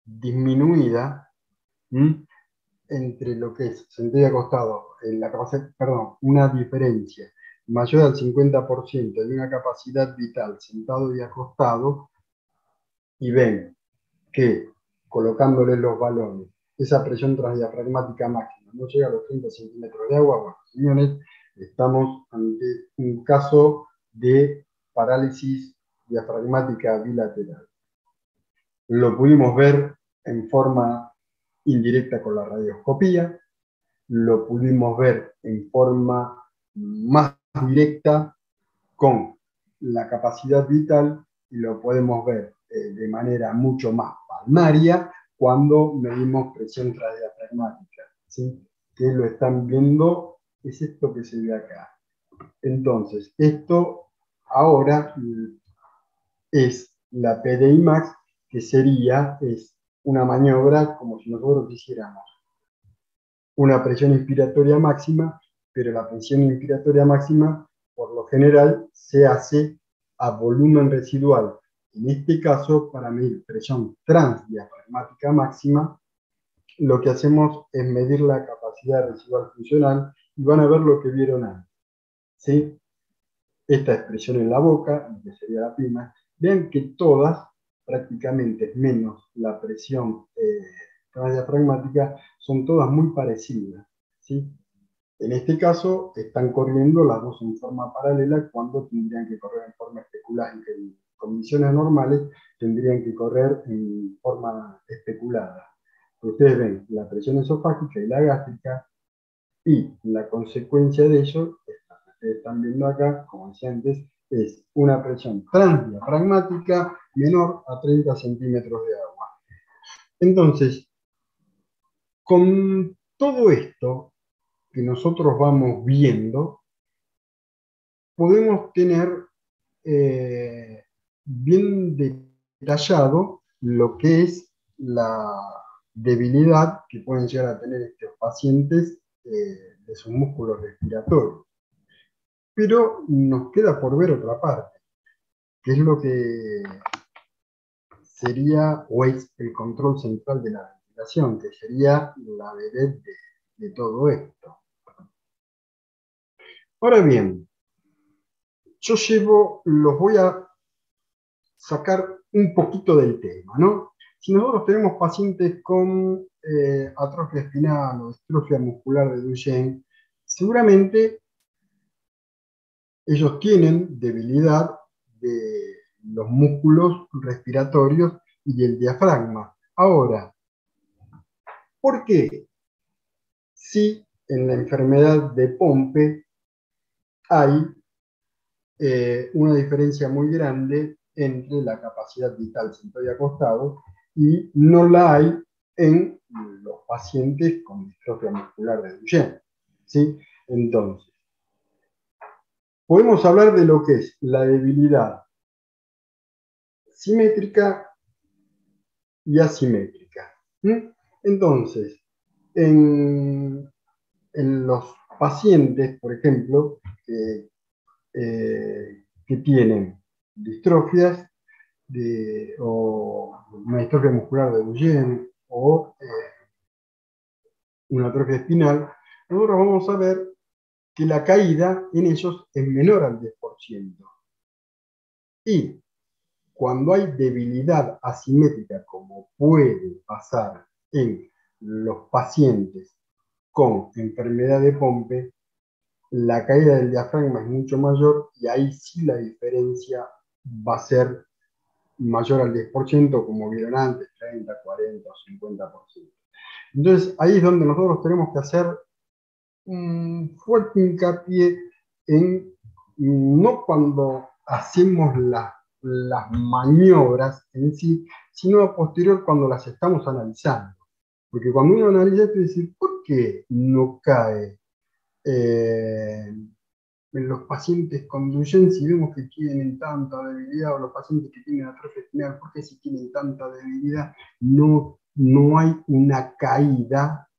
Speaker 2: disminuida, entre lo que es sentado y acostado, la capacidad, perdón, una diferencia mayor al 50% de una capacidad vital sentado y acostado, y ven que colocándole los balones, esa presión transdiafragmática máxima no llega a los 30 centímetros de agua, bueno, señores, estamos ante un caso de parálisis diafragmática bilateral. Lo pudimos ver en forma indirecta con la radioscopía, lo pudimos ver en forma más directa con la capacidad vital y lo podemos ver de manera mucho más palmaria cuando medimos presión transdiafragmática, ¿sí? que lo están viendo, es esto que se ve acá. Entonces, esto ahora es la PDI Max, que es una maniobra como si nosotros hiciéramos una presión inspiratoria máxima, pero la presión inspiratoria máxima, por lo general, se hace a volumen residual. En este caso, para medir presión transdiafragmática máxima, lo que hacemos es medir la capacidad residual funcional y van a ver lo que vieron antes. ¿Sí? Esta expresión en la boca, que sería la prima, vean que todas, prácticamente menos la presión transdiafragmática, son todas muy parecidas. ¿Sí? En este caso, están corriendo las dos en forma paralela cuando tendrían que correr en forma especulada. En condiciones normales tendrían que correr en forma especulada. Ustedes ven la presión esofágica y la gástrica, y la consecuencia de ello, esta que ustedes están viendo acá, como decía antes, es una presión transdiafragmática menor a 30 centímetros de agua. Entonces, con todo esto que nosotros vamos viendo, podemos tener bien detallado lo que es la debilidad que pueden llegar a tener estos pacientes de sus músculos respiratorios. Pero nos queda por ver otra parte, que es lo que sería o es el control central de la ventilación, que sería la vedette de todo esto. Ahora bien, los voy a sacar un poquito del tema, ¿no? Si nosotros tenemos pacientes con atrofia espinal o distrofia muscular de Duchenne, seguramente ellos tienen debilidad de los músculos respiratorios y del diafragma. Ahora, ¿por qué? Si en la enfermedad de Pompe hay una diferencia muy grande entre la capacidad vital sentado y acostado, y no la hay en los pacientes con distrofia muscular de Duchenne. ¿Sí? Entonces, podemos hablar de lo que es la debilidad simétrica y asimétrica. ¿Mm? Entonces, en, en los pacientes, por ejemplo, que tienen distrofias o una distrofia muscular de Duchenne o una atrofia espinal, nosotros vamos a ver que la caída en ellos es menor al 10%. Y cuando hay debilidad asimétrica, como puede pasar en los pacientes con enfermedad de Pompe, la caída del diafragma es mucho mayor y ahí sí la diferencia va a ser mayor al 10%, como vieron antes, 30, 40 o 50%. Entonces, ahí es donde nosotros tenemos que hacer un fuerte hincapié en no cuando hacemos las maniobras en sí, sino a posterior cuando las estamos analizando. Porque cuando uno analiza, te dice, ¿por qué no cae en los pacientes con Duchenne si vemos que tienen tanta debilidad, o los pacientes que tienen atrofia espinal, ¿por qué si tienen tanta debilidad no hay una caída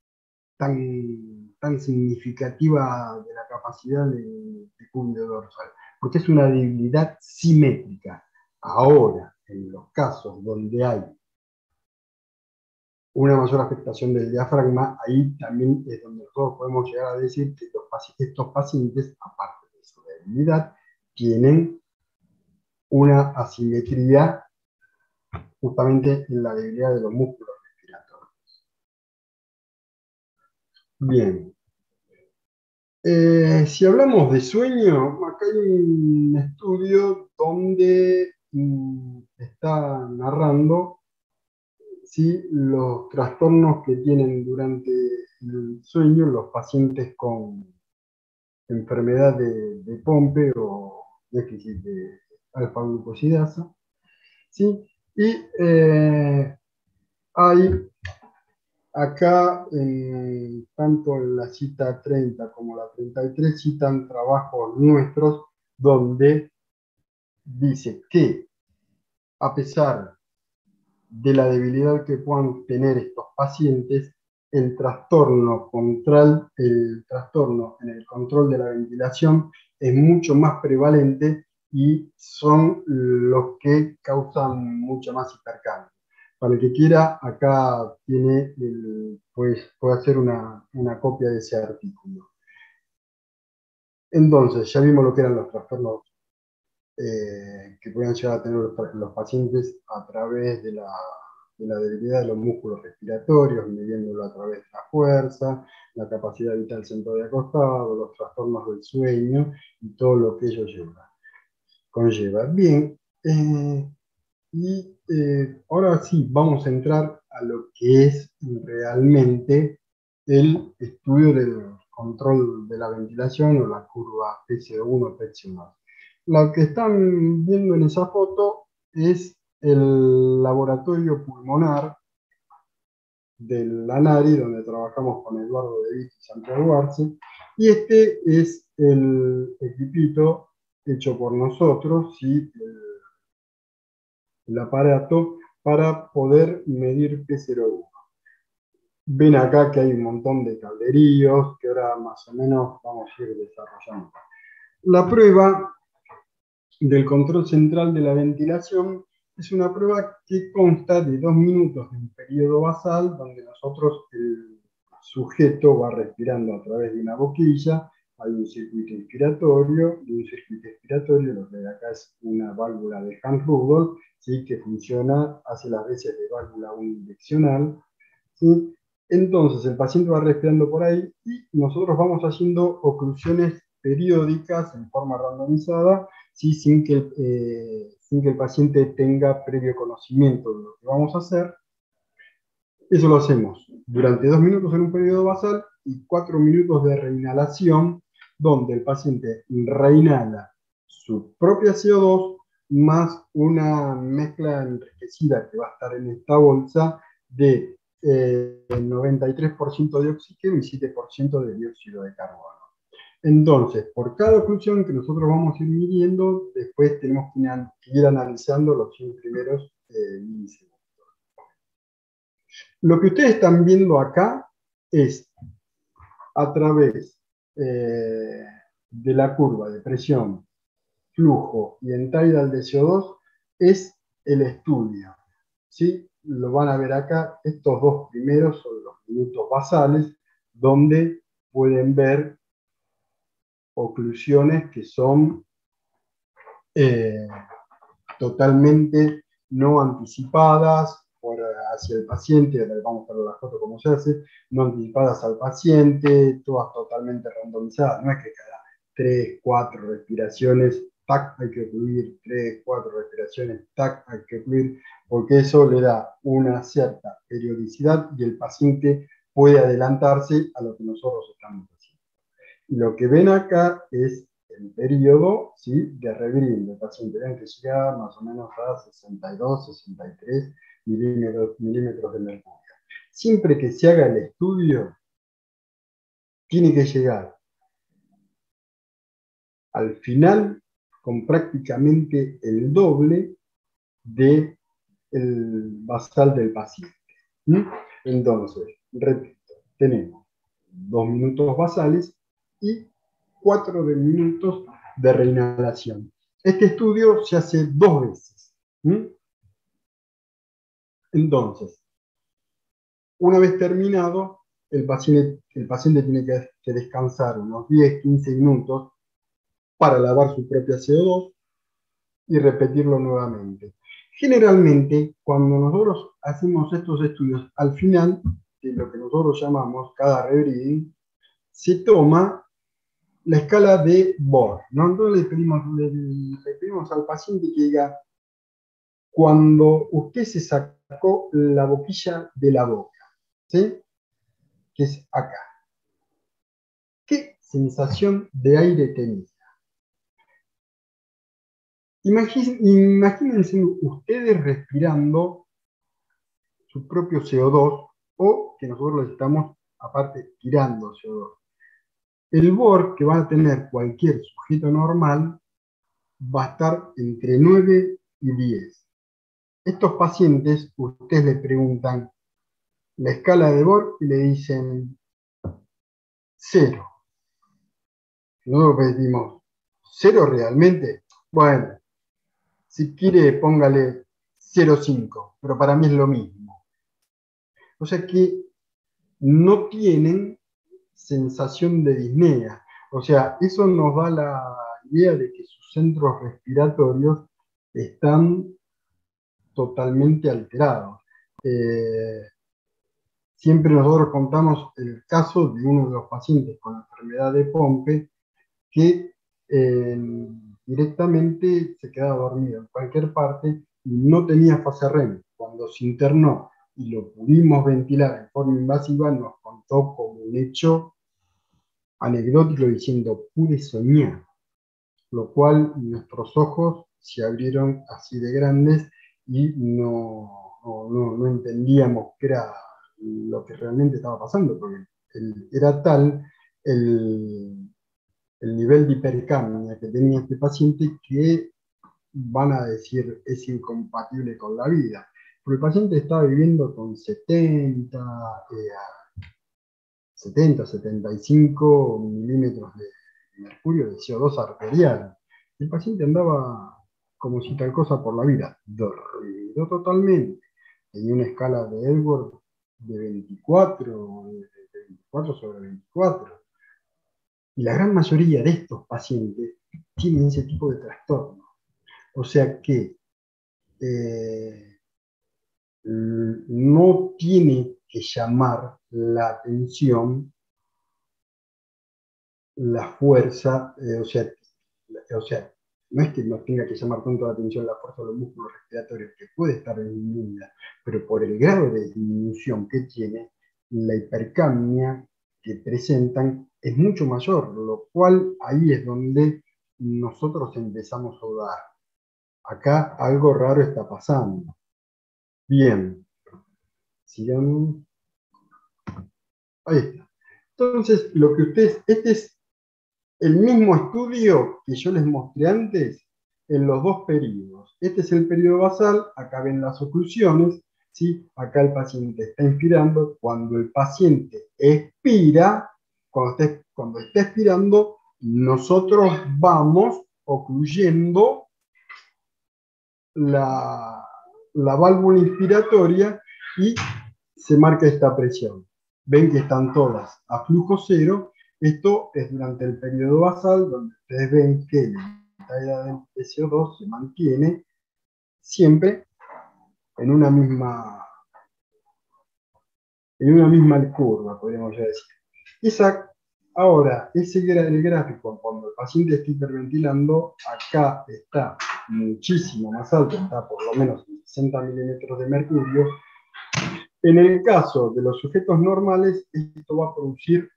Speaker 2: tan significativa de la capacidad de cúbito dorsal? Porque es una debilidad simétrica. Ahora, en los casos donde hay una mayor afectación del diafragma, ahí también es donde nosotros podemos llegar a decir que estos pacientes, aparte de su debilidad, tienen una asimetría justamente en la debilidad de los músculos respiratorios. Bien. Si hablamos de sueño, acá hay un estudio donde está narrando, ¿sí?, los trastornos que tienen durante el sueño los pacientes con enfermedad de Pompe o déficit de alfa-glucosidasa, ¿sí? Y hay Acá, tanto en la cita 30 como la 33 citan trabajos nuestros donde dice que a pesar de la debilidad que puedan tener estos pacientes, el trastorno en el control de la ventilación es mucho más prevalente y son los que causan mucha más hipercambio. Para el que quiera, acá tiene pues, puede hacer una copia de ese artículo. Entonces, ya vimos lo que eran los trastornos que pueden llegar a tener los pacientes a través de la debilidad de los músculos respiratorios, midiéndolo a través de la fuerza, la capacidad vital sentado y acostado, los trastornos del sueño y todo lo que ello conlleva. Bien, ahora sí, vamos a entrar a lo que es realmente el estudio del control de la ventilación o la curva PCO1, PCO2. Lo que están viendo en esa foto es el laboratorio pulmonar del ANARI, donde trabajamos con Eduardo De Vitt y Santiago Arce, y este es el equipito hecho por nosotros, ¿sí? El aparato para poder medir P01. Ven acá que hay un montón de calderillos que ahora más o menos vamos a ir desarrollando. La prueba del control central de la ventilación es una prueba que consta de 2 minutos de un periodo basal donde nosotros, el sujeto va respirando a través de una boquilla, hay un circuito inspiratorio y un circuito expiratorio, lo que de acá es una válvula de Hans-Rudolph, ¿sí? Que funciona, hace las veces de válvula unidireccional, ¿sí? Entonces el paciente va respirando por ahí y nosotros vamos haciendo oclusiones periódicas en forma randomizada, ¿sí? Sin que el paciente tenga previo conocimiento de lo que vamos a hacer. Eso lo hacemos durante 2 minutos en un periodo basal y 4 minutos de reinhalación, donde el paciente reinhala su propia CO2 más una mezcla enriquecida que va a estar en esta bolsa de 93% de oxígeno y 7% de dióxido de carbono. Entonces, por cada oclusión que nosotros vamos a ir midiendo, después tenemos que ir analizando los 100 primeros milisegundos. Lo que ustedes están viendo acá es a través de la curva de presión, flujo y en tidal de CO2, es el estudio, ¿sí? Lo van a ver acá, estos dos primeros son los minutos basales, donde pueden ver oclusiones que son eh, totalmente no anticipadas hacia el paciente, vamos a ver la foto cómo se hace, no anticipadas al paciente, todas totalmente randomizadas, no es que cada 3, 4 respiraciones, tac, hay que ocluir, 3, 4 respiraciones, tac, hay que ocluir, porque eso le da una cierta periodicidad y el paciente puede adelantarse a lo que nosotros estamos haciendo. Y lo que ven acá es el periodo, ¿sí? De regreen del paciente. Ven que llega más o menos a 62, 63 milímetros de mercurio. Siempre que se haga el estudio, tiene que llegar al final con prácticamente el doble del basal del paciente. ¿Mm? Entonces, repito, tenemos 2 minutos basales y 4 minutos de reinhalación. Este estudio se hace 2 veces. ¿Mm? Entonces, una vez terminado, el paciente tiene que descansar unos 10-15 minutos para lavar su propia CO2 y repetirlo nuevamente. Generalmente, cuando nosotros hacemos estos estudios, al final de lo que nosotros llamamos cada rebreathing, se toma la escala de Bohr, ¿no? Entonces le pedimos al paciente que diga, cuando usted se sacó la boquilla de la boca, ¿sí? Que es acá. ¿Qué sensación de aire tenía? Imagínense ustedes respirando su propio CO2 o que nosotros les estamos, aparte, tirando CO2. El BOR que va a tener cualquier sujeto normal va a estar entre 9 y 10. Estos pacientes, ustedes le preguntan la escala de BOR y le dicen 0. Nosotros pedimos, ¿0 realmente? Bueno, si quiere póngale 0,5, pero para mí es lo mismo. O sea que no tienen sensación de disnea. O sea, eso nos da la idea de que sus centros respiratorios están totalmente alterados. Eh, Siempre nosotros contamos el caso de uno de los pacientes con la enfermedad de Pompe que directamente se quedaba dormido en cualquier parte y no tenía fase REM. Cuando se internó y lo pudimos ventilar en forma invasiva, nos contó como un hecho anecdótico diciendo, pude soñar, lo cual nuestros ojos se abrieron así de grandes y no entendíamos qué era lo que realmente estaba pasando, porque era tal el, el nivel de hipercapnia que tenía este paciente que van a decir es incompatible con la vida. Porque el paciente estaba viviendo con 75 milímetros de mercurio de CO2 arterial. El paciente andaba como si tal cosa por la vida, dormido totalmente. Tenía una escala de Ellsworth de 24 sobre 24. Y la gran mayoría de estos pacientes tienen ese tipo de trastorno. O sea que no tiene que llamar la atención la fuerza, o sea, no es que nos tenga que llamar tanto la atención la fuerza de los músculos respiratorios, que puede estar disminuida, pero por el grado de disminución que tiene, la hipercapnia que presentan es mucho mayor, lo cual ahí es donde nosotros empezamos a dudar. Acá algo raro está pasando. Bien, sigamos. Ahí está. Entonces, lo que ustedes, este es el mismo estudio que yo les mostré antes en los dos periodos. Este es el periodo basal, acá ven las oclusiones, ¿sí? Acá el paciente está inspirando, cuando el paciente expira, cuando está expirando, nosotros vamos ocluyendo la válvula inspiratoria y se marca esta presión. Ven que están todas a flujo cero. Esto es durante el periodo basal, donde ustedes ven que la caída de CO2 se mantiene siempre en una misma curva, podríamos ya decir. Ahora, el gráfico, cuando el paciente está hiperventilando, acá está muchísimo más alto, está por lo menos en 60 milímetros de mercurio. En el caso de los sujetos normales, esto va a producir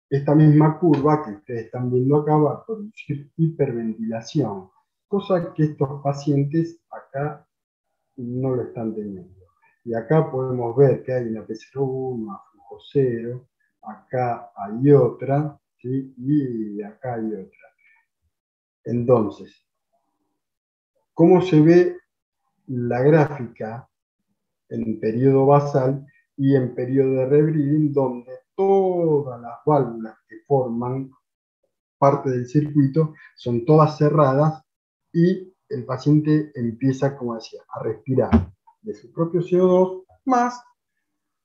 Speaker 2: esta misma curva que ustedes están viendo acá, va a producir hiperventilación, cosa que estos pacientes acá no lo están teniendo. Y acá podemos ver que hay una P01, una flujo cero, acá hay otra, ¿sí? Y acá hay otra. Entonces, ¿cómo se ve la gráfica en periodo basal y en periodo de rebreathing, donde todas las válvulas que forman parte del circuito son todas cerradas y el paciente empieza, como decía, a respirar de su propio CO2 más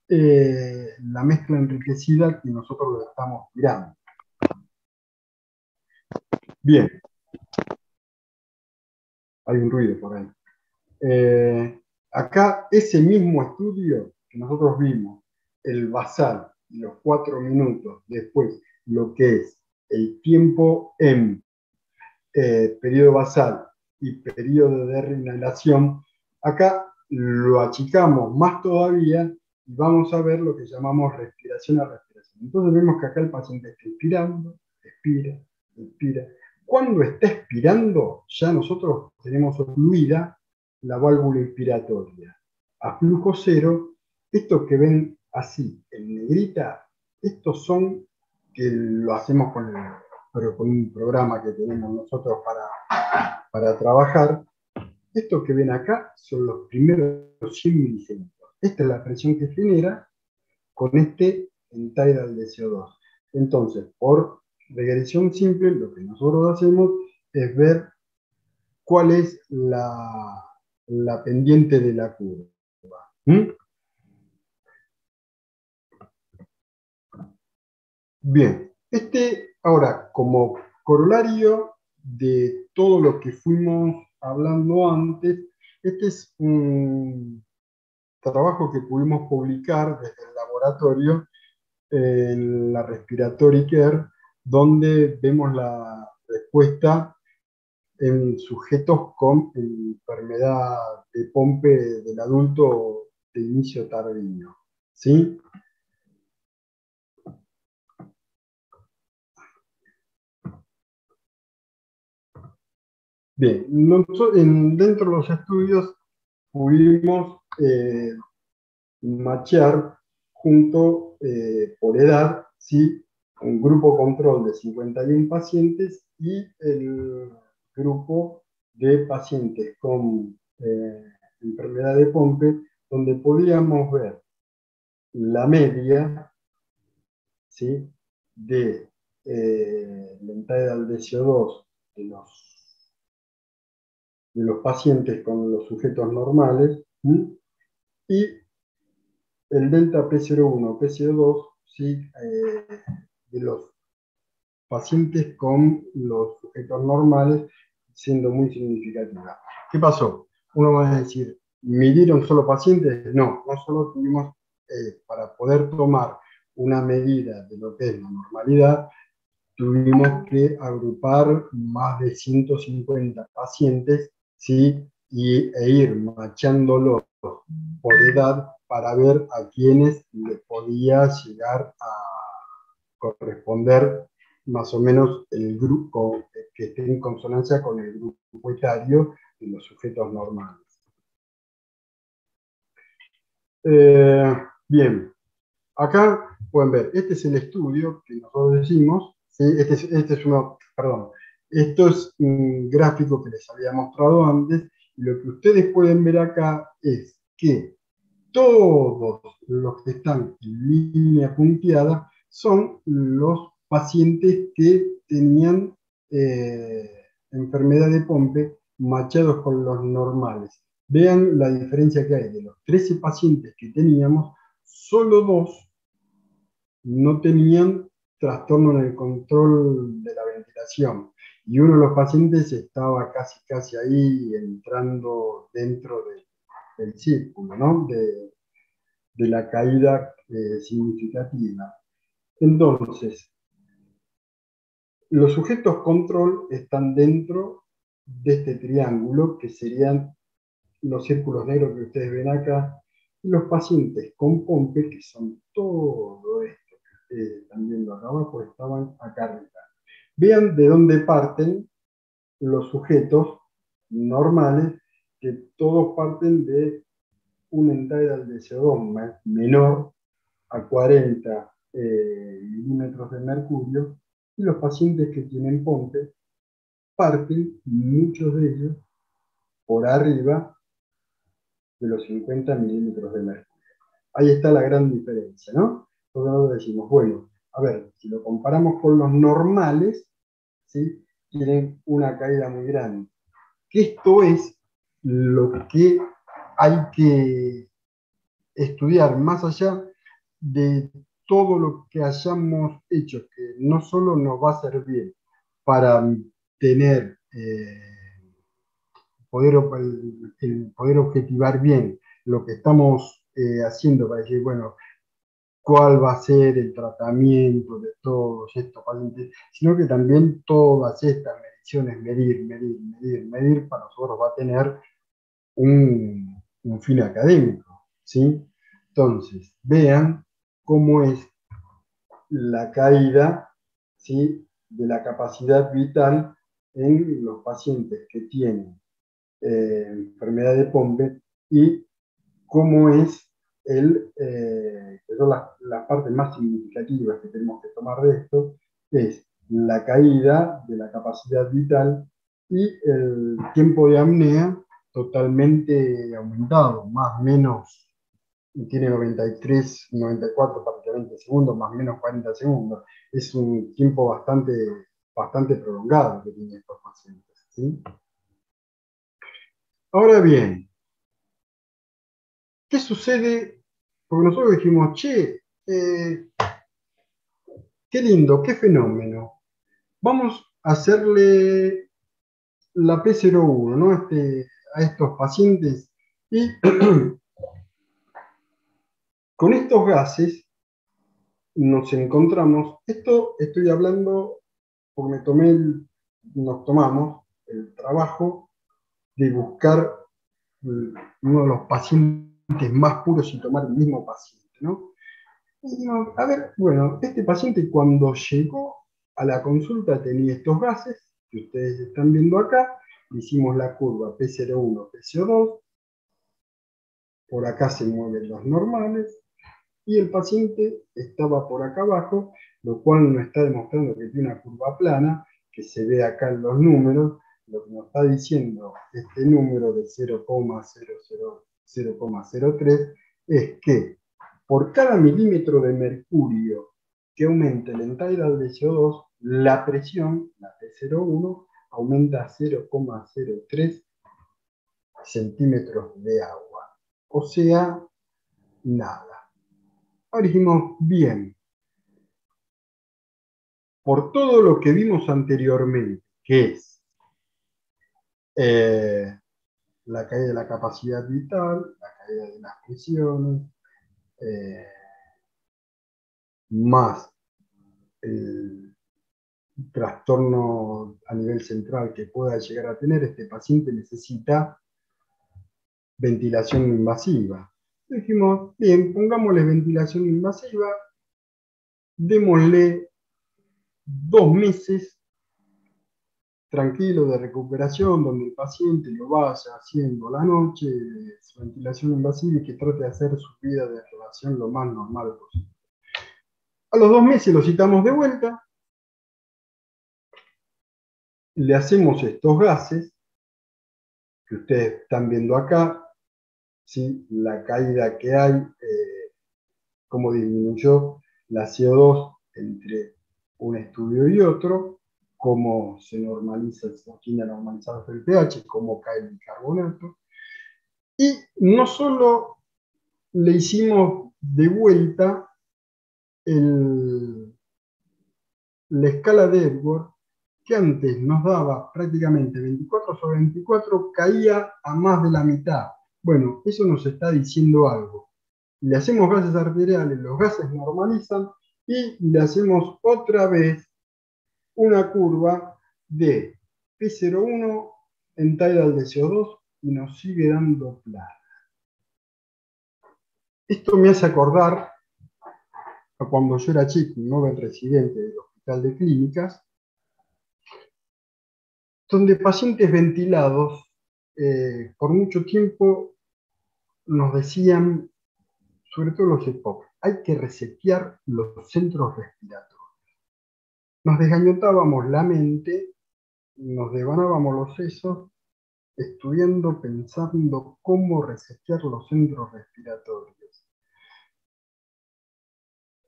Speaker 2: la mezcla enriquecida que nosotros le estamos tirando. Bien, hay un ruido por ahí. Acá ese mismo estudio que nosotros vimos, el basal y los 4 minutos, después lo que es el tiempo en periodo basal y periodo de reinhalación, acá lo achicamos más todavía y vamos a ver lo que llamamos respiración a respiración. Entonces vemos que acá el paciente está inspirando, expira, inspira. Cuando está expirando, ya nosotros tenemos ocluida la válvula inspiratoria. A flujo cero, esto que ven así, en negrita, estos son, que lo hacemos pero con un programa que tenemos nosotros para trabajar. Estos que ven acá son los primeros 100 milisegundos. Esta es la presión que genera con este end-tidal de CO2. Entonces, por regresión simple, lo que nosotros hacemos es ver cuál es la pendiente de la curva. ¿Mm? Bien, ahora, como corolario de todo lo que fuimos hablando antes, este es un trabajo que pudimos publicar desde el laboratorio en la Respiratory Care, donde vemos la respuesta en sujetos con enfermedad de Pompe del adulto de inicio tardío. ¿Sí? Bien, dentro de los estudios pudimos machear junto por edad, ¿sí? Un grupo control de 51 pacientes y el grupo de pacientes con enfermedad de Pompe, donde podíamos ver la media, ¿sí? De la entrada del CO2 de los pacientes con los sujetos normales, ¿sí? Y el delta P01, P02, ¿sí? De los pacientes con los sujetos normales, siendo muy significativa. ¿Qué pasó? Uno va a decir, ¿midieron solo pacientes? No, no solo tuvimos, para poder tomar una medida de lo que es la normalidad, tuvimos que agrupar más de 150 pacientes, ¿sí? E ir machándolos por edad para ver a quienes les podía llegar a corresponder más o menos el grupo que esté en consonancia con el grupo etario de los sujetos normales. Bien, acá pueden ver, este es el estudio que nosotros decimos, ¿sí? Este es uno, perdón, esto es un gráfico que les había mostrado antes, y lo que ustedes pueden ver acá es que todos los que están en línea punteada son los pacientes que tenían enfermedad de Pompe machados con los normales. Vean la diferencia que hay. De los 13 pacientes que teníamos, solo 2 no tenían trastorno en el control de la ventilación. Y uno de los pacientes estaba casi ahí entrando dentro del círculo, ¿no? De la caída significativa. Entonces, los sujetos control están dentro de este triángulo, que serían los círculos negros que ustedes ven acá, y los pacientes con Pompe, que son todo esto que ustedes están viendo acá abajo, estaban acá arriba. Vean de dónde parten los sujetos normales, que todos parten de un end-tidal de CO2 menor a 40 milímetros de mercurio, y los pacientes que tienen Pompe parten, muchos de ellos, por arriba de los 50 milímetros de mercurio. Ahí está la gran diferencia, ¿no? Entonces nosotros decimos, bueno, a ver, si lo comparamos con los normales, ¿sí? Tienen una caída muy grande. Esto es lo que hay que estudiar más allá de todo lo que hayamos hecho, que no solo nos va a servir para tener, poder objetivar bien lo que estamos haciendo, para decir, bueno, cuál va a ser el tratamiento de todos estos pacientes, sino que también todas estas mediciones, medir, para nosotros va a tener un fin académico, ¿sí? Entonces, vean cómo es la caída, ¿sí? De la capacidad vital en los pacientes que tienen enfermedad de Pompe, y cómo es que son las partes más significativas que tenemos que tomar de esto, es la caída de la capacidad vital y el tiempo de apnea totalmente aumentado, más o menos, tiene 93, 94 prácticamente segundos, más o menos 40 segundos. Es un tiempo bastante prolongado que tienen estos pacientes, ¿sí? Ahora bien, ¿qué sucede? Porque nosotros dijimos, che, qué lindo, qué fenómeno. Vamos a hacerle la P01, ¿no? A estos pacientes y con estos gases nos encontramos, esto estoy hablando porque nos tomamos el trabajo de buscar uno de los pacientes más puros y tomar el mismo paciente, ¿no? Y digo, a ver, bueno, este paciente cuando llegó a la consulta tenía estos gases que ustedes están viendo acá, hicimos la curva P01, P02, por acá se mueven los normales, y el paciente estaba por acá abajo, lo cual nos está demostrando que tiene una curva plana, que se ve acá en los números, lo que nos está diciendo este número de 0,003 es que por cada milímetro de mercurio que aumenta el entidal de CO2, la presión, la T01, aumenta a 0,03 centímetros de agua. O sea, nada. Ahora dijimos, bien, por todo lo que vimos anteriormente, que es la caída de la capacidad vital, la caída de las presiones, eh, más el trastorno a nivel central que pueda llegar a tener, este paciente necesita ventilación invasiva. Dijimos, bien, pongámosle ventilación invasiva, démosle 2 meses tranquilo de recuperación, donde el paciente lo vaya haciendo la noche, su ventilación invasiva y que trate de hacer su vida de relación lo más normal posible. A los 2 meses lo citamos de vuelta, le hacemos estos gases que ustedes están viendo acá, ¿sí? La caída que hay, cómo disminuyó la CO2 entre un estudio y otro, cómo se normaliza, se tiende a normalizar el pH, cómo cae el bicarbonato. Y no solo le hicimos de vuelta la escala de Edwards, que antes nos daba prácticamente 24 sobre 24, caía a más de la mitad. Bueno, eso nos está diciendo algo. Le hacemos gases arteriales, los gases normalizan y le hacemos otra vez una curva de P01 en tidal de CO2 y nos sigue dando plata. Esto me hace acordar a cuando yo era chico, un joven residente del Hospital de Clínicas, donde pacientes ventilados por mucho tiempo nos decían, sobre todo los EPOC, hay que resetear los centros respiratorios. Nos desgañotábamos la mente, nos devanábamos los sesos, estudiando, pensando cómo resetear los centros respiratorios.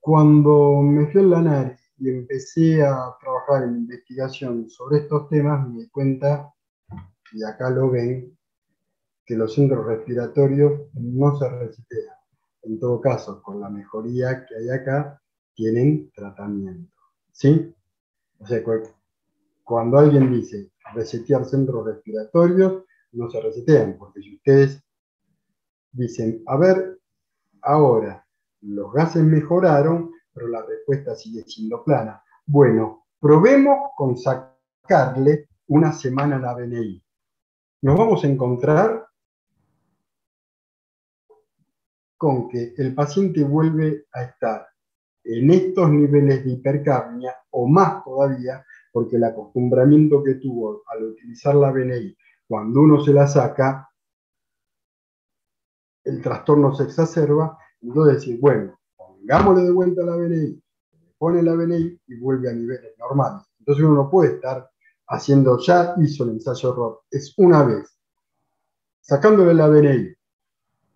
Speaker 2: Cuando me fui al LANARI y empecé a trabajar en investigación sobre estos temas, me di cuenta, y acá lo ven, que los centros respiratorios no se resetean. En todo caso, con la mejoría que hay acá, tienen tratamiento. ¿Sí? O sea, cuando alguien dice resetear centros respiratorios, no se resetean, porque si ustedes dicen, a ver, ahora, los gases mejoraron, pero la respuesta sigue siendo plana. Bueno, probemos con sacarle una semana a la BNI. Nos vamos a encontrar con que el paciente vuelve a estar en estos niveles de hipercapnia o más todavía, porque el acostumbramiento que tuvo al utilizar la BNI, cuando uno se la saca, el trastorno se exacerba Entonces decir, bueno, pongámosle de vuelta la BNI, pone la BNI y vuelve a niveles normales. Entonces uno no puede estar haciendo, ya hizo el ensayo error, es una vez, sacándole la BNI,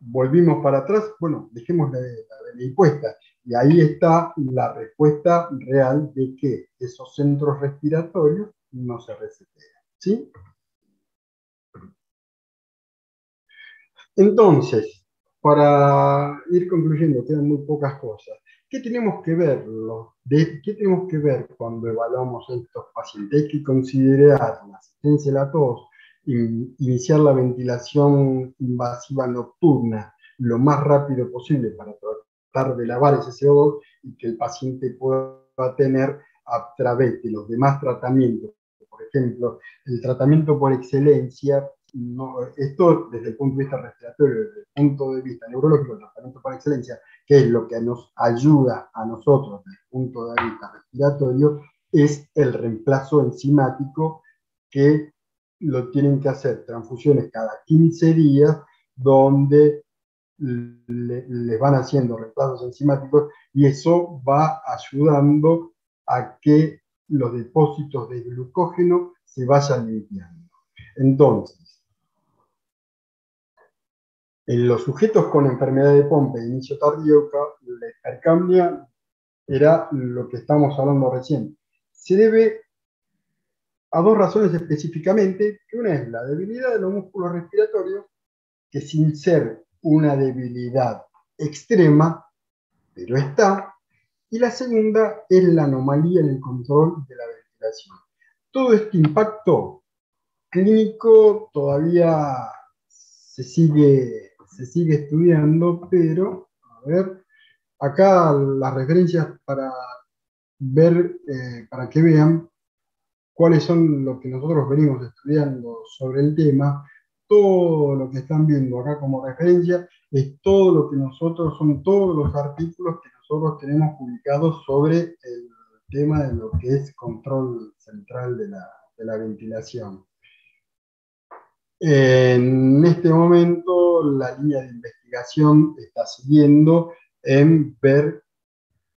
Speaker 2: volvimos para atrás, bueno, dejemos la BNI puesta. Y ahí está la respuesta real de que esos centros respiratorios no se resetean. ¿Sí? Entonces, para ir concluyendo, quedan muy pocas cosas. ¿Qué tenemos que ver? ¿Qué tenemos que ver cuando evaluamos a estos pacientes? Hay que considerar la asistencia a la tos, iniciar la ventilación invasiva nocturna lo más rápido posible para tratar de lavar ese CO2 y que el paciente pueda tener a través de los demás tratamientos. Por ejemplo, el tratamiento por excelencia, no, esto desde el punto de vista respiratorio, desde el punto de vista neurológico, el tratamiento por excelencia, que es lo que nos ayuda a nosotros desde el punto de vista respiratorio, es el reemplazo enzimático, que lo tienen que hacer transfusiones cada 15 días, donde les van haciendo reemplazos enzimáticos y eso va ayudando a que los depósitos de glucógeno se vayan limpiando. Entonces, en los sujetos con enfermedad de Pompe de inicio tardío, la hipercapnia era lo que estamos hablando recién. Se debe a dos razones específicamente, que una es la debilidad de los músculos respiratorios, que sin ser una debilidad extrema, pero está, y la segunda es la anomalía en el control de la ventilación. Todo este impacto clínico todavía se sigue estudiando, pero, a ver, acá las referencias para ver, para que vean cuáles son lo que nosotros venimos estudiando sobre el tema. Todo lo que están viendo acá como referencia es todo lo que nosotros, son todos los artículos que nosotros tenemos publicados sobre el tema de lo que es control central de la ventilación. En este momento, la línea de investigación está siguiendo en ver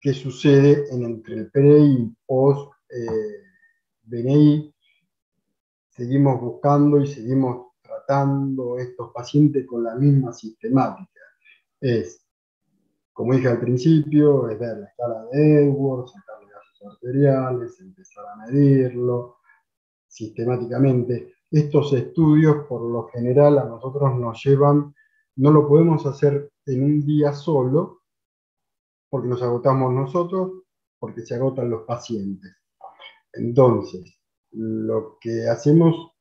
Speaker 2: qué sucede entre el PNI y post-BNI. Seguimos buscando y seguimos tratando estos pacientes con la misma sistemática. Es, como dije al principio, es ver la escala de Edwards, sacarle gases arteriales, empezar a medirlo sistemáticamente. Estos estudios, por lo general, a nosotros nos llevan, no lo podemos hacer en un día solo, porque nos agotamos nosotros, porque se agotan los pacientes. Entonces, lo que hacemos,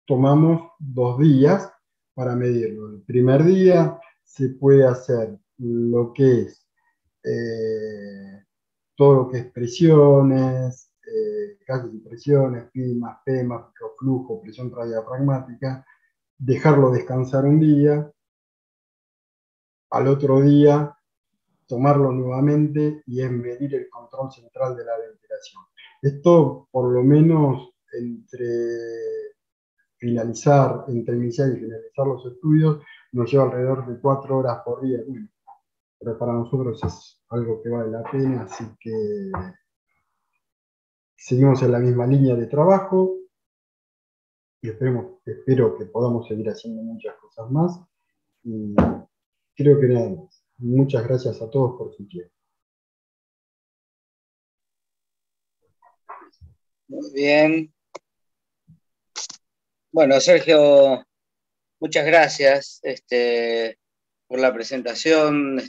Speaker 2: tomamos 2 días para medirlo. El primer día se puede hacer lo que es todo lo que es presiones, gases y presiones, PIMAS, PEMAS, flujo, presión radiofragmática, dejarlo descansar un día, al otro día tomarlo nuevamente y es medir el control central de la ventilación. Esto, por lo menos, entre iniciar y finalizar los estudios, nos lleva alrededor de 4 horas por día. Bueno, pero para nosotros es algo que vale la pena, así que seguimos en la misma línea de trabajo y espero que podamos seguir haciendo muchas cosas más. Y creo que nada más. Muchas gracias a todos por su tiempo.
Speaker 1: Muy bien. Bueno, Sergio, muchas gracias por la presentación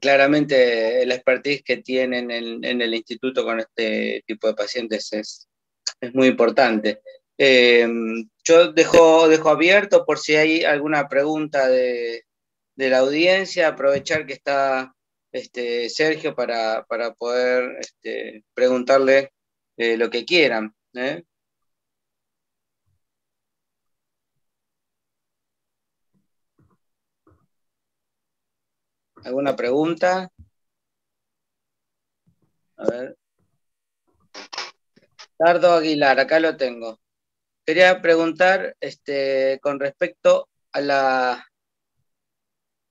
Speaker 1: claramente el expertise que tienen en el instituto con este tipo de pacientes es muy importante. Yo dejo abierto por si hay alguna pregunta de la audiencia, aprovechar que está Sergio para poder preguntarle lo que quieran. ¿Alguna pregunta? A ver. Dardo Aguilar, acá lo tengo. Quería preguntar con respecto a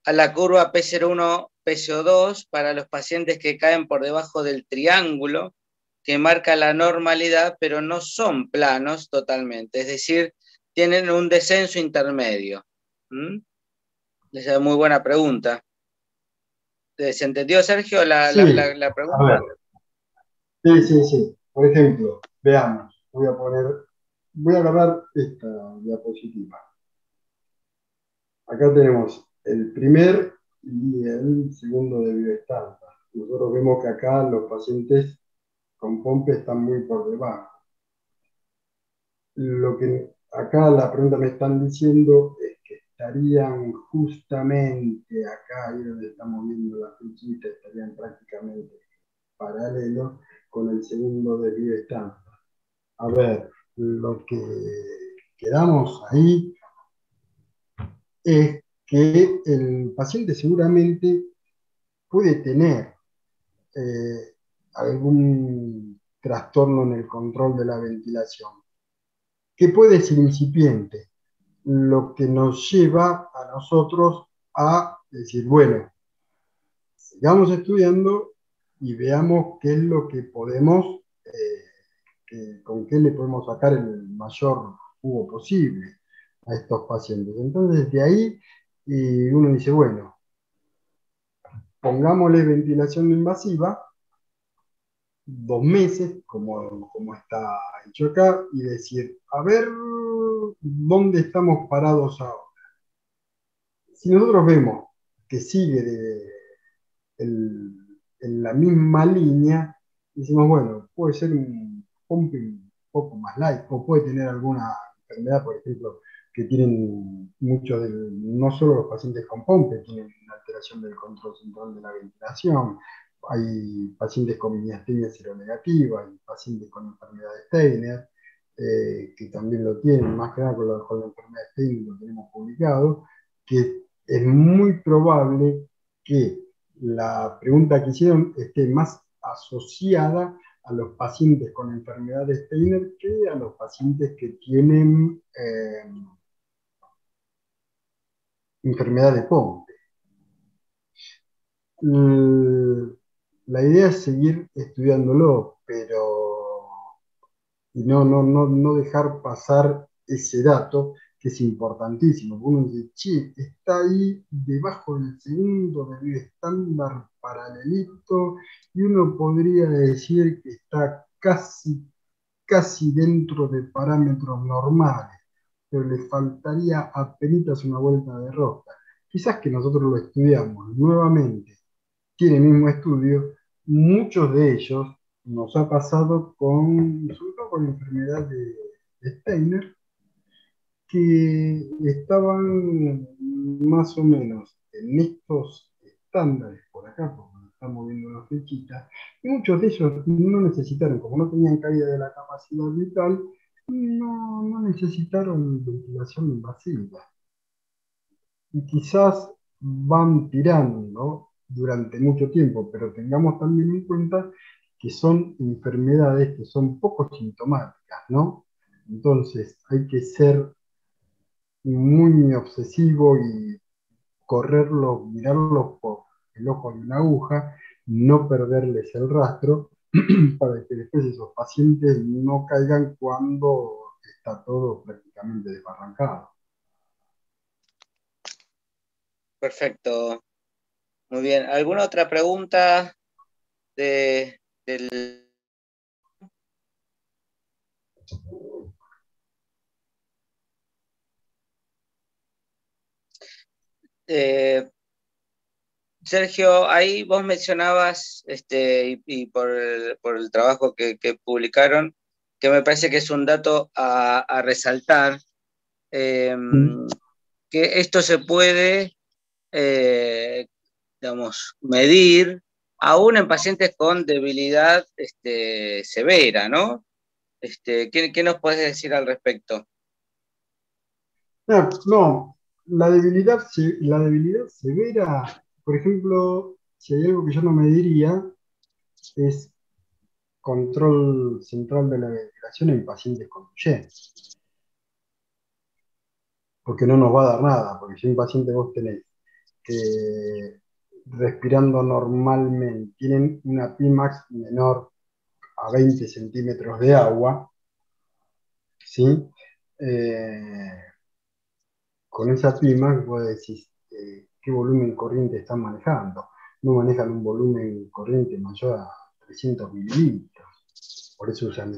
Speaker 1: a la curva P01, PCO2 para los pacientes que caen por debajo del triángulo que marca la normalidad, pero no son planos totalmente, es decir, tienen un descenso intermedio. Esa es muy buena pregunta. ¿Se entendió, Sergio,
Speaker 2: Sí,
Speaker 1: la
Speaker 2: a ver,
Speaker 1: pregunta?
Speaker 2: sí, sí, sí. Por ejemplo, veamos, voy a agarrar esta diapositiva. Acá tenemos el primer y el segundo de bioestándar. Nosotros vemos que acá los pacientes con POMPE están muy por debajo. Lo que acá la pregunta me están diciendo es que estarían justamente acá, ahí donde estamos viendo la flechita, estarían prácticamente paralelos con el segundo de bioestándar. A ver, lo que quedamos ahí es que el paciente seguramente puede tener eh, algún trastorno en el control de la ventilación, que puede ser incipiente, lo que nos lleva a nosotros a decir, bueno, sigamos estudiando y veamos qué es lo que podemos, con qué le podemos sacar el mayor jugo posible a estos pacientes. Entonces, de ahí uno dice, bueno, pongámosle ventilación invasiva 2 meses, como está hecho acá, y decir, a ver dónde estamos parados ahora. Si nosotros vemos que sigue en la misma línea, decimos, bueno, puede ser un pumping un poco más light, o puede tener alguna enfermedad, por ejemplo, que tienen muchos, no solo los pacientes con POMPE, tienen una alteración del control central de la ventilación, hay pacientes con miastenia seronegativa, hay pacientes con enfermedad de Steiner, que también lo tienen, más que nada con la enfermedad de Steiner lo tenemos publicado, que es muy probable que la pregunta que hicieron esté más asociada a los pacientes con enfermedad de Steiner que a los pacientes que tienen enfermedad de Pompe. La idea es seguir estudiándolo, pero y no dejar pasar ese dato que es importantísimo. Uno dice, che, está ahí debajo del segundo de estándar paralelito, y uno podría decir que está casi dentro de parámetros normales, pero le faltaría apenas una vuelta de rosca. Quizás que nosotros lo estudiamos nuevamente, tiene el mismo estudio, muchos de ellos nos ha pasado sobre todo con la enfermedad de Steiner, que estaban más o menos en estos estándares por acá, porque estamos viendo una flechita, y muchos de ellos no necesitaron, como no tenían caída de la capacidad vital, no necesitaron ventilación invasiva. Y quizás van tirando durante mucho tiempo, pero tengamos también en cuenta que son enfermedades que son poco sintomáticas, ¿no? Entonces hay que ser muy obsesivo y correrlos, mirarlos por el ojo de una aguja, no perderles el rastro para que después esos pacientes no caigan cuando está todo prácticamente desbarrancado.
Speaker 1: Perfecto, muy bien. ¿Alguna otra pregunta del... Sergio, ahí vos mencionabas, y por el trabajo que publicaron, que me parece que es un dato a resaltar, eh,
Speaker 2: Mm.
Speaker 1: que esto se puede, digamos, medir aún en pacientes con debilidad severa, ¿no? ¿Qué nos puedes decir al respecto?
Speaker 2: No, la debilidad severa, por ejemplo, si hay algo que yo no me diría, es control central de la ventilación en pacientes con Duchenne, porque no nos va a dar nada, porque si un paciente vos tenés respirando normalmente, tienen una Pimax menor a 20 centímetros de agua, ¿sí? Eh, con esa Pimax vos decís qué volumen corriente están manejando. No manejan un volumen corriente mayor a 300 mililitros. Por eso usan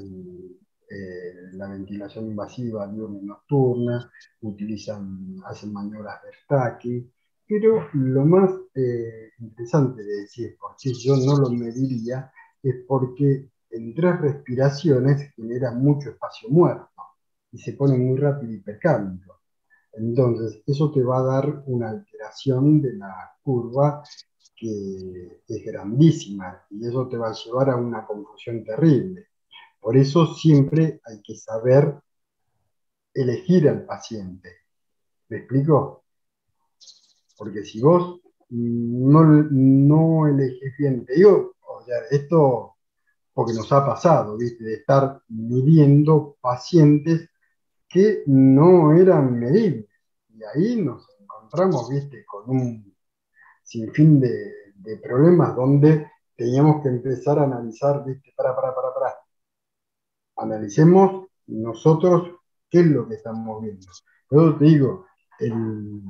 Speaker 2: la ventilación invasiva diurna y nocturna, hacen maniobras de stacking, pero lo más interesante de decir por qué yo no lo mediría es porque en 3 respiraciones genera mucho espacio muerto y se pone muy rápido hipercálico. Entonces, eso te va a dar una alteración de la curva que es grandísima y eso te va a llevar a una confusión terrible. Por eso siempre hay que saber elegir al paciente. ¿Me explico? Porque si vos no elegís bien, te digo, o sea, esto porque nos ha pasado, ¿viste? De estar midiendo pacientes que no eran medibles. Y ahí nos encontramos, ¿viste? Con un sinfín de problemas donde teníamos que empezar a analizar, ¿viste? Para. Analicemos nosotros qué es lo que estamos viendo. Pero te digo, el,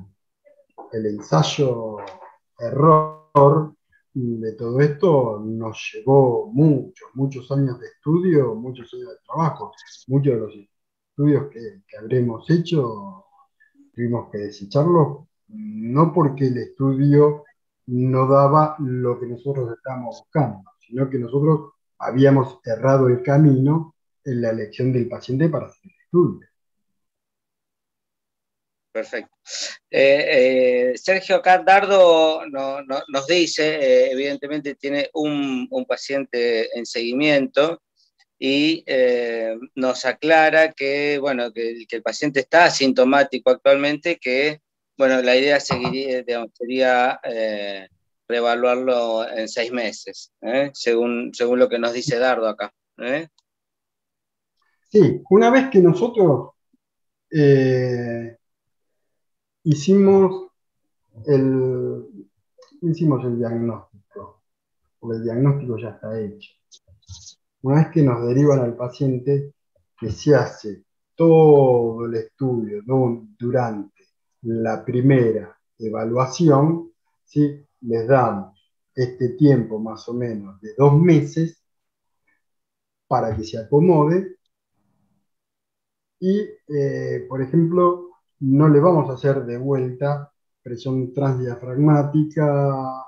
Speaker 2: el ensayo-error de todo esto nos llevó muchos años de estudio, muchos años de trabajo. Muchos de los estudios que habremos hecho tuvimos que desecharlos, no porque el estudio no daba lo que nosotros estábamos buscando, sino que nosotros habíamos errado el camino en la elección del paciente para hacer el estudio.
Speaker 1: Perfecto. Sergio acá Dardo nos dice, evidentemente tiene un paciente en seguimiento y nos aclara que, bueno, que el paciente está asintomático actualmente, que bueno, la idea seguiría, digamos, sería reevaluarlo en 6 meses, según lo que nos dice Dardo acá.
Speaker 2: Sí, una vez que nosotros eh, hicimos el, hicimos el diagnóstico, porque el diagnóstico ya está hecho. Una vez que nos derivan al paciente, que se hace todo el estudio, ¿no? Durante la primera evaluación, ¿sí? Les damos este tiempo más o menos de 2 meses para que se acomode y, por ejemplo, no le vamos a hacer de vuelta presión transdiafragmática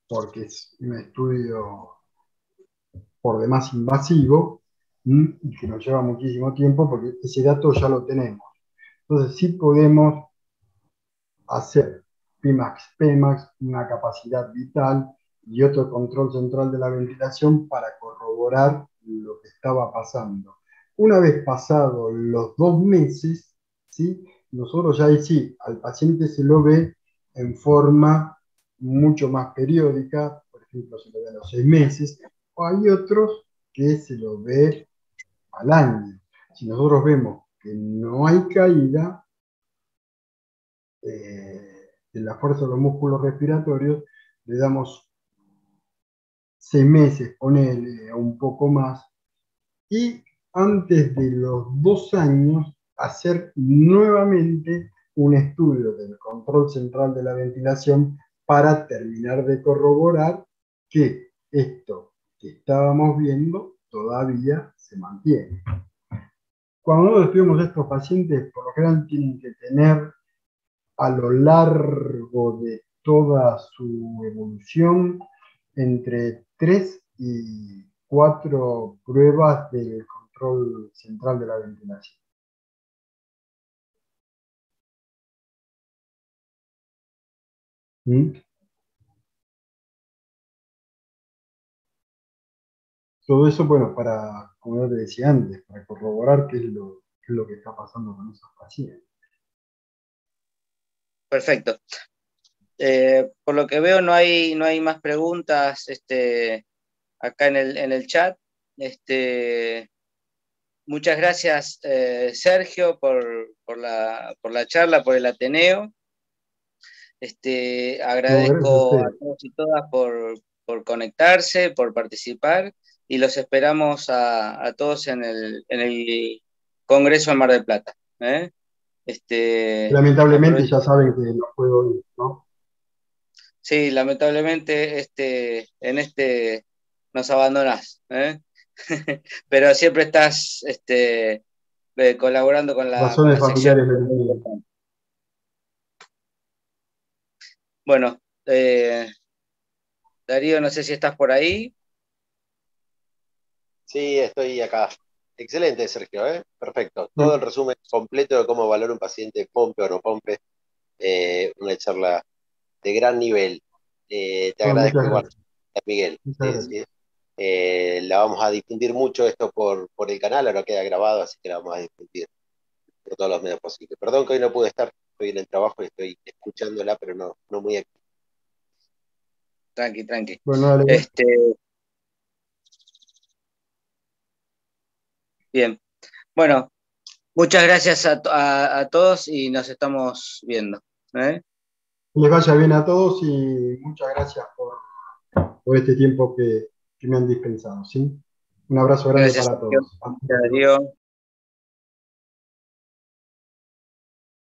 Speaker 2: porque es un estudio por demás invasivo y que nos lleva muchísimo tiempo porque ese dato ya lo tenemos. Entonces sí podemos hacer PIMAX, PEMAX, una capacidad vital y otro control central de la ventilación para corroborar lo que estaba pasando. Una vez pasados los 2 meses, ¿sí? Nosotros ya ahí sí, al paciente se lo ve en forma mucho más periódica, por ejemplo, se lo ve a los 6 meses, o hay otros que se lo ve al año. Si nosotros vemos que no hay caída, de la fuerza de los músculos respiratorios, le damos 6 meses, ponele, o un poco más, y antes de los 2 años hacer nuevamente un estudio del control central de la ventilación para terminar de corroborar que esto que estábamos viendo todavía se mantiene. Cuando nosotros estudiamos estos pacientes, por lo general tienen que tener a lo largo de toda su evolución entre 3 y 4 pruebas del control central de la ventilación. ¿Mm? Todo eso, bueno, como yo te decía antes, para corroborar qué es lo que está pasando con esos pacientes.
Speaker 1: Perfecto. Por lo que veo no hay más preguntas acá en el chat. Muchas gracias, Sergio, por la charla, por el Ateneo.
Speaker 2: No, gracias a
Speaker 1: Agradezco a
Speaker 2: usted.
Speaker 1: todos y todas por conectarse, por participar y los esperamos a todos en el Congreso en Mar del Plata. ¿Eh?
Speaker 2: Lamentablemente
Speaker 1: Aprovecho.
Speaker 2: ya saben que no puedo ir, ¿no?
Speaker 1: Sí, lamentablemente en nos abandonás, ¿eh? Pero siempre estás colaborando con
Speaker 2: Razones
Speaker 1: la sección.
Speaker 2: familiares me lo impiden.
Speaker 1: Bueno, Darío, no sé si estás por ahí.
Speaker 3: Sí, estoy acá. Excelente, Sergio, ¿eh? Perfecto. Todo el
Speaker 2: Mm.
Speaker 3: resumen completo de cómo valora un paciente pompe o no pompe. Una charla de gran nivel. Te
Speaker 2: Bueno,
Speaker 3: agradezco
Speaker 2: muchas
Speaker 3: igual,
Speaker 2: gracias.
Speaker 3: Miguel.
Speaker 2: Muchas
Speaker 3: Sí,
Speaker 2: gracias.
Speaker 3: sí. La vamos a difundir mucho esto por el canal, ahora queda grabado, así que la vamos a difundir por todos los medios posibles. Perdón que hoy no pude estar, estoy en el trabajo y estoy escuchándola, pero no muy activo.
Speaker 1: Tranqui, tranqui.
Speaker 2: Bueno, dale.
Speaker 1: Este, bien. Bueno, muchas gracias a todos y nos estamos viendo. ¿Eh?
Speaker 2: Que les vaya bien a todos y muchas gracias por este tiempo que me han dispensado, ¿sí? Un abrazo grande
Speaker 1: Gracias,
Speaker 2: para
Speaker 1: Sergio.
Speaker 2: todos. Hasta
Speaker 1: Gracias,
Speaker 2: luego.
Speaker 1: Darío.